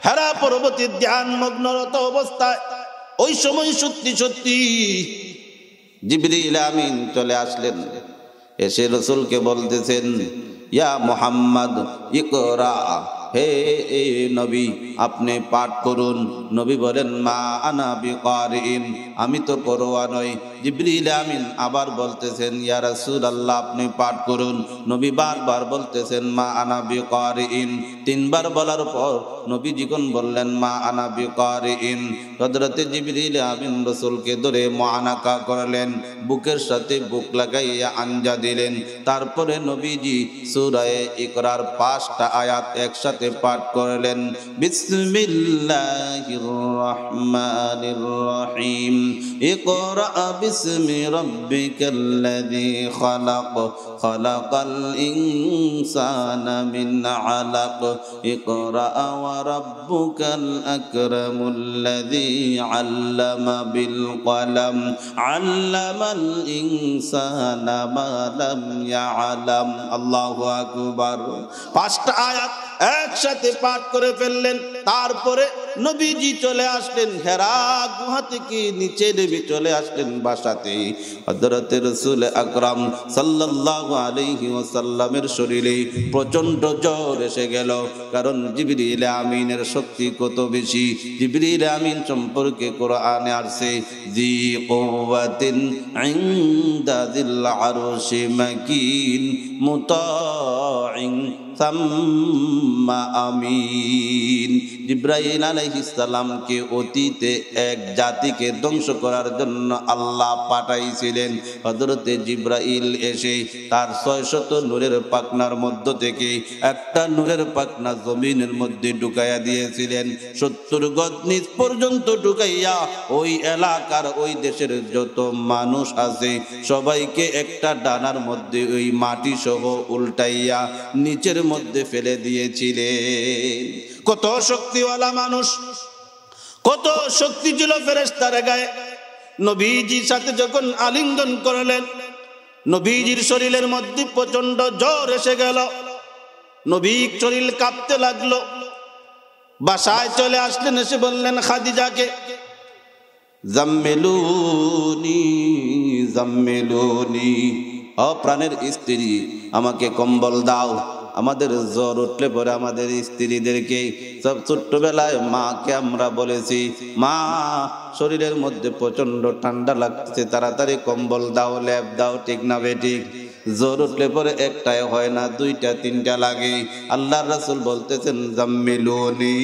হেরা পর্বতে ধ্যান মগ্নরত অবস্থায়, ওই সময় সত্যি জিবরিল আমিন চলে আসলেন। এসে রাসূলকে বলতেছেন, ইয়া মুহাম্মদ ইকরা, হে নবী আপনি পাঠ করুন। নবী বলেন, মা আনা বিকারিন, আমি তো পড়ুয়া নই। জিবরিল আমিন আবার বলতেছেন, ইয়া রাসূলুল্লাহ আপনি পাঠ করুন। নবী বারবার বলতেছেন, মা আনা বিকারিন। 3 বার বলার পর নবী যখন বললেন, মা আনা বিকারিন, হযরতে জিবরিল আমিন রাসূলকে ধরে মুআনাকা করলেন, বুকের সাথে বুক লাগাইয়া আঞ্জা দিলেন। তারপরে নবীজি সূরা ইকরার 5টা আয়াত একসাথে সাথে পাঠ করলেন বিসমিল্লাহির রহমানির রহিম ইকরা বিসমি রাব্বিকাল্লাযী খালাক খালাকাল ইনসানা মিন আলাক ইকরা ওয়া রাব্বুকাল আকরামুল্লাযী আল্লামা বিল কলম আল্লামাল ইনসানা মা লাম ইয়ালাম। আল্লাহু আকবার। 5টা আয়াত একসাথে পাঠ করে ফেললেন। তারপরে নবীজি চলে আসলেন হেরা গুহা থেকে নিচে নেমে চলে আসলেন বাসাতে। হযরত রাসূল আকরাম সাল্লাল্লাহু আলাইহি ওয়াসাল্লামের শরীরে প্রচন্ড জ্বর এসে গেল। কারণ জিবরিল আমিনের শক্তি কত বেশি। জিবরিল আমিন সম্পর্কে কোরআনে আসছে জি কুওয়াতিন ইনদা যিল আরশি মাকিন মুতাইন সাম্মা আমিন। জিবরাইল আলাইহিস সালামকে অতীতে এক জাতিকে ধ্বংস করার জন্য আল্লাহ পাঠাইছিলেন। হযরতে জিবরাইল এসে তার 600 নূরের পাখনার মধ্য থেকে একটা নূরের পাখনা জমিনের মধ্যে ঢুকাইয়া দিয়েছিলেন। 70 গজ নিচ পর্যন্ত ঢুকাইয়া ওই এলাকার ওই দেশের যত মানুষ আছে সবাইকে একটা ডানার মধ্যে ওই মাটি সহ উল্টাইয়া নিচের মধ্যে ফেলে দিয়েছিলেন। কত শক্তিওয়ালা মানুষ, কত শক্তি ছিল ফেরেশতার গায়ে। নবীজির সাথে যখন আলিঙ্গন করলেন, নবীজির শরীরের মধ্যে প্রচন্ড জ্বর এসে গেল। নবীর শরীর কাঁপতে লাগলো। বাসায় চলে আসলেন, এসে বললেন খাদিজাকে জাম্মিলুনি জাম্মিলুনি, ও প্রাণের স্ত্রী আমাকে কম্বল দাও। আমাদের জ্বর উঠলে পরে আমাদের স্ত্রীদেরকে সব ছোট্টবেলায় মাকে আমরা বলেছি মা শরীরের মধ্যে প্রচন্ড ঠান্ডা লাগছে, তাড়াতাড়ি কম্বল দাও, লেপ দাও, ঠিক না বেঠিক? জ্বর উঠলে পরে একটাই হয় না, 2টা 3টা লাগে। আল্লাহর রাসূল বলতেছেন জাম্মিলুনি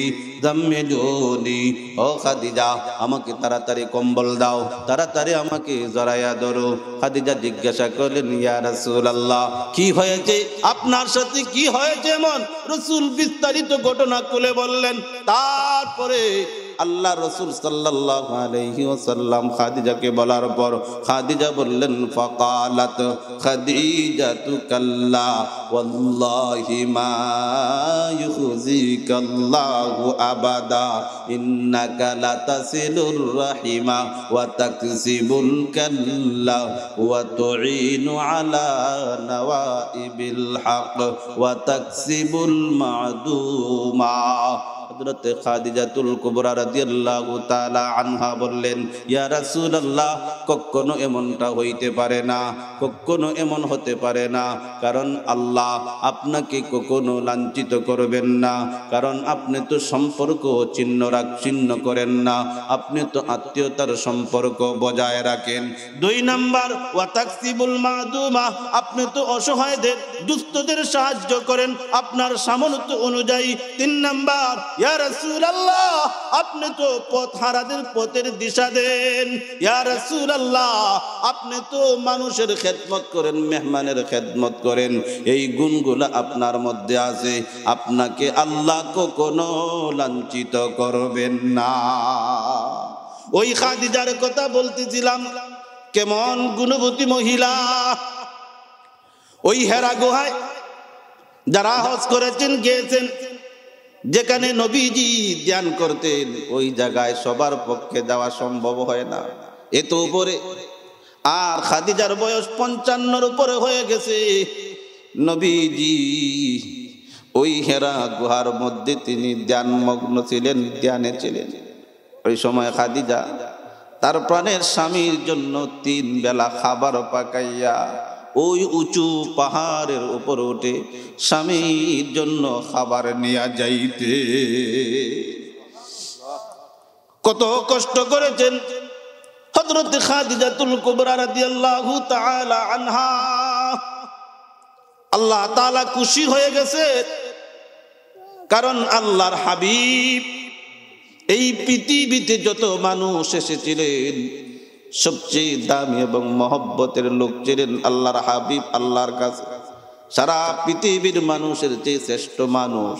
জাম্মিলুনি, ও খাদিজা আমাকে তাড়াতাড়ি কম্বল দাও, তাড়াতাড়ি আমাকে জড়াইয়া ধরো। খাদিজা জিজ্ঞাসা করলেন ইয়া রাসূলুল্লাহ কি হয়েছে আপনার সাথে, কি হয়েছে এমন? রাসূল বিস্তারিত ঘটনা খুলে বললেন। তারপরে আল্লাহ রাসূল সাল্লাল্লাহু আলাইহি ওয়াসাল্লাম খাদিজাকে বলার পর খাদিজা বললেন ফাকালাত খাদিজাতু কাল্লা ওয়াল্লাহি মা ইউযিকাল্লাহু আবাদা ইন্নাকা লাতাসিলুর রাহিমা ওয়া তাকসিবুল কাল্লা ওয়া তুঈনু আলা নাওয়াইবিল হক ওয়া তাকসিবুল মা'দুমা। হযরত খাদিজাতুল কুবরা রাদিয়াল্লাহু তাআলা আনহা বললেন ইয়া রাসূলুল্লাহ কখনো এমনটা হইতে পারে না, কখনো এমন হতে পারে না, কারণ আল্লাহ আপনাকে কখনো লাঞ্ছিত করবেন না, কারণ আপনি তো সম্পর্ক ছিন্ন করেন না, আপনি তো আত্মীয়তার সম্পর্ক বজায় রাখেন। 2 নাম্বার ওয়া তাকসিবুল মা'দুমা, আপনি তো অসহায়দের দুস্থদের সাহায্য করেন আপনার সামর্থ্য অনুযায়ী। 3 নাম্বার ইয়া রাসূলুল্লাহ আপনি তো পথহারাদের পথের দিশা দেন। ইয়া রাসূলুল্লাহ আপনি তো মানুষের খেদমত করেন, মেহমানের খেদমত করেন, এই গুণগুলো আপনার মধ্যে আছে, আপনাকে আল্লাহ কখনো লাঞ্ছিত করবেন না। ওই খাদিজার কথা বলতেছিলাম, কেমন গুণবতী মহিলা। ওই হেরা গুহায় যারা হজ করেছেন গিয়েছেন, যেখানে নবীজি ধ্যান করতেন, ওই জায়গায় সবার পক্ষে যাওয়া সম্ভব হয় না, এত উপরে। আর খাদিজার বয়স 55-র উপরে হয়ে গেছে। নবীজি ওই হেরা গুহার মধ্যে তিনি ধ্যানমগ্ন ছিলেন, ধ্যানে ছিলেন। ওই সময় খাদিজা তার প্রাণের স্বামীর জন্য 3 বেলা খাবার পাকাইয়া ওই উঁচু পাহাড়ের উপর উঠে স্বামীর জন্য খাবার নিয়ে যাইতে। কত কষ্ট করেছেন হযরত খাদিজাতুল কুবরা রাদিয়াল্লাহু তাআলা আনহা। আল্লাহ তাআলা খুশি হয়ে গেছে, কারণ আল্লাহর হাবিব এই পৃথিবীতে যত মানুষ এসেছিলেন সবচেয়ে দামি এবং মহব্বতের লোক ছিলেন আল্লাহর হাবিব। আল্লাহর কাছে সারা পৃথিবীর মানুষের চেয়ে শ্রেষ্ঠ মানুষ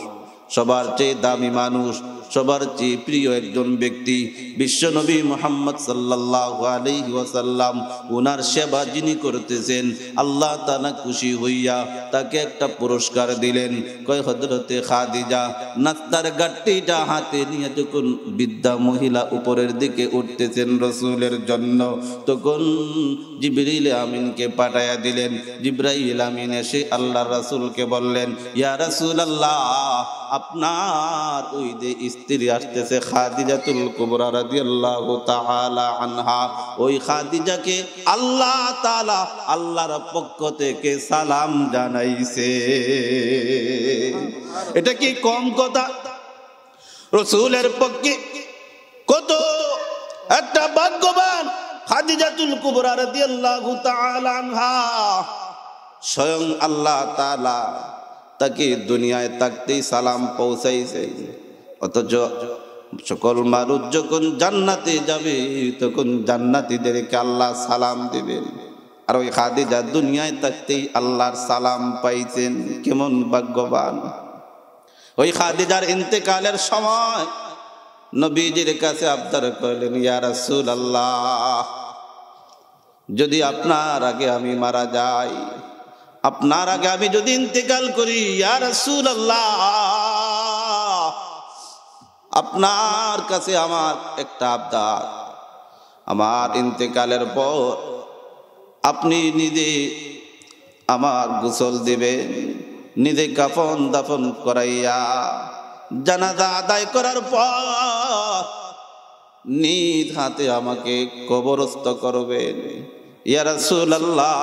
সবার চেয়ে দামি মানুষ, সবার চেয়ে প্রিয় একজন ব্যক্তি বিশ্বনবী মুহাম্মদ সাল্লাল্লাহু আলাইহি ওয়াসাল্লাম। ওনার সেবা যিনি করতেছেন, আল্লাহ তাআলা খুশি হইয়া তাকে একটা পুরস্কার দিলেন। কয় হযরতে খাদিজা নাস্তার গাট্টিটা হাতে নিয়ে যখন বৃদ্ধা মহিলা উপরের দিকে উঠতেছেন রাসূলের জন্য, তখন জিবরিল আমিনকে পাঠায়া দিলেন। জিবরাইল আমিন এসে আল্লাহর রাসূলকে বললেন, ইয়া রাসূলুল্লাহ, আপনার ওই যে স্ত্রী আসতেছে খাদিজাতুল কুবরা রাদিয়াল্লাহু তাআলা আনহা, ওই খাদিজাকে আল্লাহ তাআলা আল্লাহর পক্ষ থেকে সালাম জানাইছে। এটা কি কম কথা? রাসূলের পক্ষে কত একটা ভাগ্যবান খাদিজাতুল কুবরা রাদিয়াল্লাহু তাআলা আনহা। স্বয়ং আল্লাহ তাআলা তাকে দুনিয়ায় থাকতেই সালাম পৌঁছাইছে। অথচ সকল মানুষ যখন জান্নাতে যাবে তখন জান্নাতীদেরকে আল্লাহ সালাম দিবেন, আর ওই খাদিজা দুনিয়ায় থাকতেই আল্লাহর সালাম পাইছেন। কেমন ভাগ্যবান! ওই খাদিজার ইন্তেকালের সময় নবীজির কাছে আবদার করলেন, ইয়া রাসূলুল্লাহ, যদি আপনার আগে আমি মারা যাই, আপনার আগে আমি যদি ইন্তেকাল করি, ইয়া রাসূলুল্লাহ, আপনার কাছে আমার একটা আবদার, আমার ইন্তেকালের পর আপনি নিজে আমার গোসল দিবেন, নিজে কাফন দাফন করাইয়া জানাজা আদায় করার পর নিজ হাতে আমাকে কবরস্থ করবেন। ইয়া রাসূলুল্লাহ,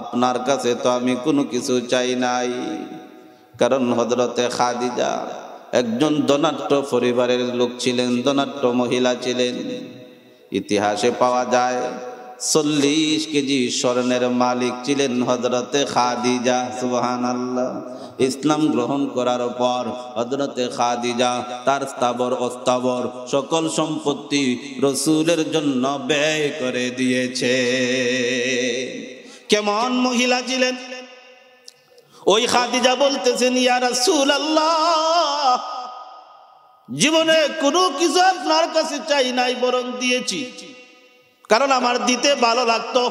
আপনার কাছে তো আমি কোনো কিছু চাই নাই, কারণ হযরতে খাদিজা একজন ধনাঢ্য পরিবারের লোক ছিলেন, ধনাঢ্য মহিলা ছিলেন। ইতিহাসে পাওয়া যায় 40 কেজি স্বর্ণের মালিক ছিলেন হযরতে খাদিজা। সুবহানাল্লাহ। ইসলাম গ্রহণ করার পর হযরতে খাদিজা তার স্থাবর অস্থাবর সকল সম্পত্তি রাসূলের জন্য ব্যয় করে দিয়েছে। কেমন মহিলা ছিলেন! ওই খাদিজা বলতেছেন, ইয়া রাসূলুল্লাহ, জীবনে কোনো কিছু আপনার কাছে চাই নাই, বরং দিয়েছি, কারণ আমার দিতে ভালো লাগতো,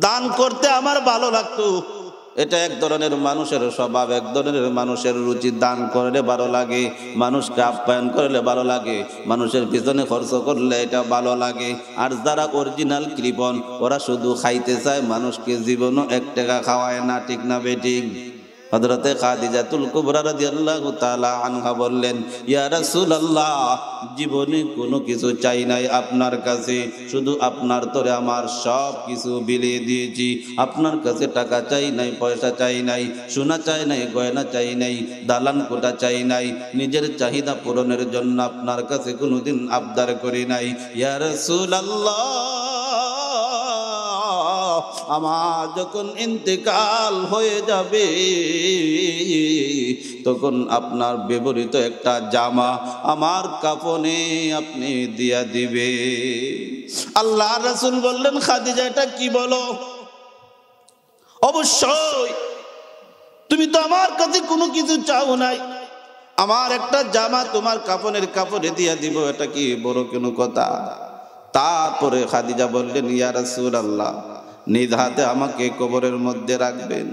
দান করতে আমার ভালো লাগতো। এটা এক ধরনের মানুষের স্বভাব, এক ধরনের মানুষের রুচি। দান করলে ভালো লাগে, মানুষকে আপ্যায়ন করলে ভালো লাগে, মানুষের পিছনে খরচ করলে এটা ভালো লাগে। আর যারা অরিজিনাল কৃপণ, ওরা শুধু খাইতে চায়, মানুষকে জীবনও 1 টাকা খাওয়ায় না। ঠিক না বেঠিক? হযরতে খাদিজাতুল কুবরা রাদিয়াল্লাহু তাআলা আনহা বললেন, ইয়া রাসূলুল্লাহ, জীবনে কোনো কিছু চাই নাই আপনার কাছে, শুধু আপনার তরে আমার সব কিছু বিলিয়ে দিয়েছি। আপনার কাছে টাকা চাই নাই, পয়সা চাই নাই, সোনা চাই নাই, গয়না চাই নাই, দালান কোঠা চাই নাই, নিজের চাহিদা পূরণের জন্য আপনার কাছে কোনোদিন আবদার করি নাই। ইয়া রাসূলুল্লাহ, আমার যখন ইন্তেকাল হয়ে যাবে তখন আপনার ব্যবহৃত একটা জামা আমার কাফনে আপনি দিয়া দিবে। আল্লাহর রাসূল বললেন, খাদিজা এটা কি বলো? অবশ্যই, তুমি তো আমার কাছে কোনো কিছু চাও নাই, আমার একটা জামা তোমার কাফনের কাপড়ে দিয়া দিব, এটা কি বড় কোনো কথা? তারপরে খাদিজা বললেন, ইয়া রাসূলুল্লাহ, নিজ হাতে আমাকে কবরের মধ্যে রাখবেন।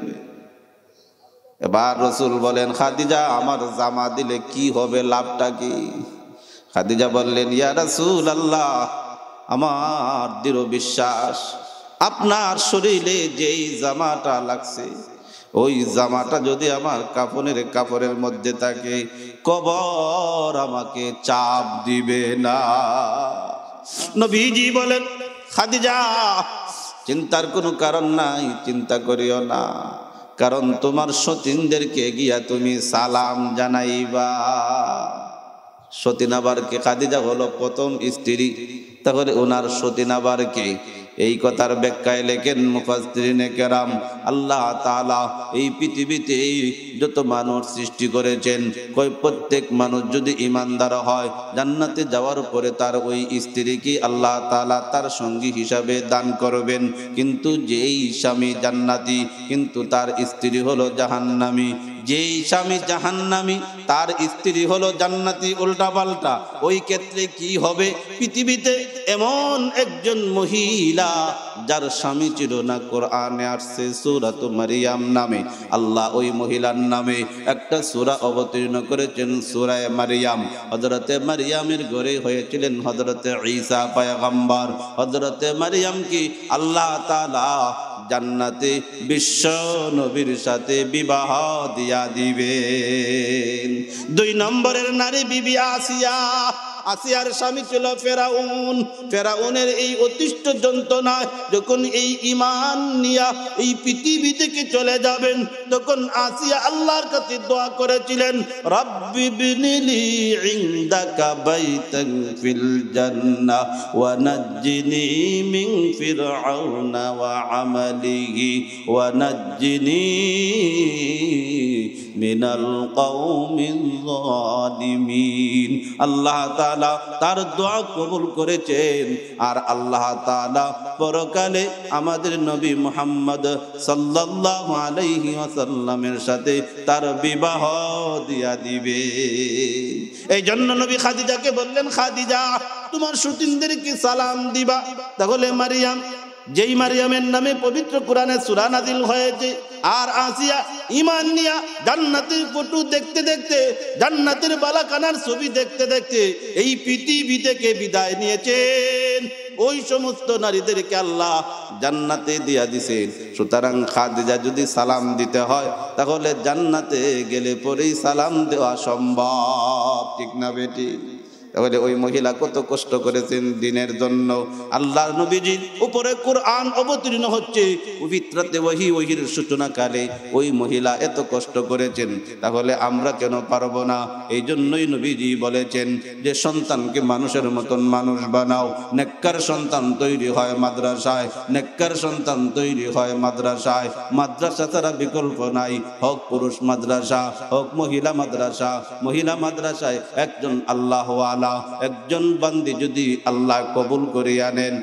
এবার রাসূল বলেন, খাদিজা, আমার জামা দিলে কি হবে, লাভটা কি? খাদিজা বললেন, ইয়া রাসূলুল্লাহ, আমার দৃঢ় বিশ্বাস আপনার শরীরে যেই জামাটা লাগছে, ওই জামাটা যদি আমার কাফনের কাপড়ের মধ্যে থাকে, কবর আমাকে চাপ দিবে না। নবীজি বলেন, খাদিজা, চিন্তার কোনো কারণ নাই, চিন্তা করিও না, কারণ তোমার সতীনদেরকে গিয়া তুমি সালাম জানাইবা। সতীনাবারকে, খাদিজা হলো প্রথম স্ত্রী, তাহলে ওনার সতীনাবারকে। এই কথার ব্যাখ্যায় লেখেন মুফাসসিরিনে কেরাম, আল্লাহ তাআলা এই পৃথিবীতে যত মানুষ সৃষ্টি করেছেন, প্রত্যেক মানুষ যদি ইমানদার হয়, জান্নাতে যাওয়ার পরে তার ওই স্ত্রীকে আল্লাহ তাআলা তার সঙ্গী হিসাবে দান করবেন। কিন্তু যেই স্বামী জান্নাতি কিন্তু তার স্ত্রী হলো জাহান্নামী, যেই স্বামী জাহান্নামী তার স্ত্রী হলো জান্নাতি, উল্টা পাল্টা। ওই ক্ষেত্রে কি হবে? পৃথিবীতে এমন একজন মহিলা যার স্বামী ছিল না, কোরআনে আসছে সূরাত মারিয়াম নামে, আল্লাহ ওই মহিলার নামে একটা সূরা অবতীর্ণ করেছেন, সূরা মারিয়াম। হযরতে মারিয়ামের ঘরে হয়েছিলেন হযরতে ঈসা পয়গম্বর। হযরতে মারিয়াম কি আল্লাহ তাআলা জান্নাতে বিশ্ব নবীর সাথে বিবাহ দিয়া দিবেন। 2 নম্বরের নারী বিবি আসিয়া। আসিয়ার স্বামী ছিল ফেরাউন। ফেরাউনের এই অতিষ্ঠ যন্ত্রণায় যখন এই ঈমান নিয়া এই পৃথিবী থেকে চলে যাবেন, তখন আসিয়া আল্লাহর কাছে দোয়া করেছিলেন, রাব্বি বিনিলি ইনদাকা বাইতান ফিল জান্নাহ ওয়া নাজ্জিনি মিন ফিরআউনা ওয়া আমালিহি ওয়া নাজ্জিনি মিনাল কওমিল যালিমিন। আল্লাহ তাআলা তার দোয়া কবুল করেছেন। আর আল্লাহ তাআলা পরকালে আমাদের নবী মুহাম্মদ সাল্লাল্লাহু আলাইহি ওয়াসাল্লামের সাথে তার বিবাহ দিয়া দিবে। এই জন্য নবী খাদিজাকে বললেন, খাদিজা তোমার সতীনদেরকে সালাম দিবা। তাহলে মারিয়াম, যেই মারিয়ামের নামে পবিত্র কোরআনে সূরা নাজিল হয়েছে, আর আসিয়া ঈমান নিয়া জান্নাতের ফটো দেখতে দেখতে, জান্নাতের বালাখানার ছবি দেখতে দেখতে এই পৃথিবী থেকে বিদায় নিয়েছেন। ওই সমস্ত নারীদেরকে আল্লাহ জান্নাতে দিয়া দিছেন। সুতরাং খাদিজা যদি সালাম দিতে হয় তাহলে জান্নাতে গেলে পরেই সালাম দেওয়া সম্ভব, ঠিক না বেটি? তাহলে ওই মহিলা কত কষ্ট করেছেন দিনের জন্য। আল্লাহর নবীজির উপরে কোরআন অবতীর্ণ হচ্ছে, পবিত্রতে ওহির সূচনাকালে ওই মহিলা এত কষ্ট করেছেন, তাহলে আমরা কেন পারবো না? এই জন্যই নবীজি বলেছেন যে সন্তানকে মানুষের মতন মানুষ বানাও। নেককার সন্তান তৈরি হয় মাদ্রাসায়, নেককার সন্তান তৈরি হয় মাদ্রাসায়। মাদ্রাসা ছাড়া বিকল্প নাই, হোক পুরুষ মাদ্রাসা হোক মহিলা মাদ্রাসা। মহিলা মাদ্রাসায় একজন আল্লাহ একজন বান্দি যদি আল্লাহ কবুল করিয়া নেন,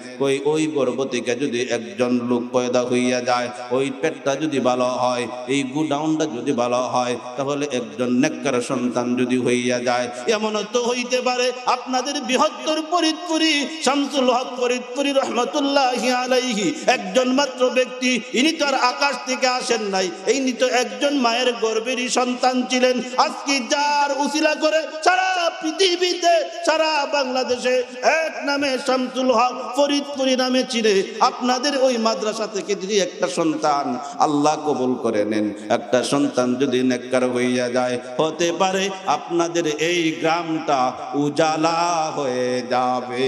ওই গর্ভ থেকে যদি একজন লোক পয়দা হইয়া যায়, ওই পেটটা যদি ভালো হয়, এই গুডাউনটা যদি ভালো হয়, তাহলে একজন নেককার সন্তান যদি হইয়া যায়। এমন তো হইতে পারে আপনাদের বৃহত্তর ফরিদপুরি শামসুল হক ফরিদপুরি রহমতুল্লাহি আলাইহি একজন মাত্র ব্যক্তি, ইনি তো আর আকাশ থেকে আসেন নাই, ইনি তো একজন মায়ের গর্ভেরই সন্তান ছিলেন। আজকে যার উসিলা করে সারা পৃথিবীতে, সারা বাংলাদেশে এক নামে শামসুল হক ফরিদপুরি নামে চিনে, আপনাদের ওই মাদ্রাসা থেকে যদি একটা সন্তান আল্লাহ কবুল করে নেন, একটা সন্তান যদি নেককার হইয়া যায়, হতে পারে আপনাদের এই গ্রামটা উজালা হয়ে যাবে।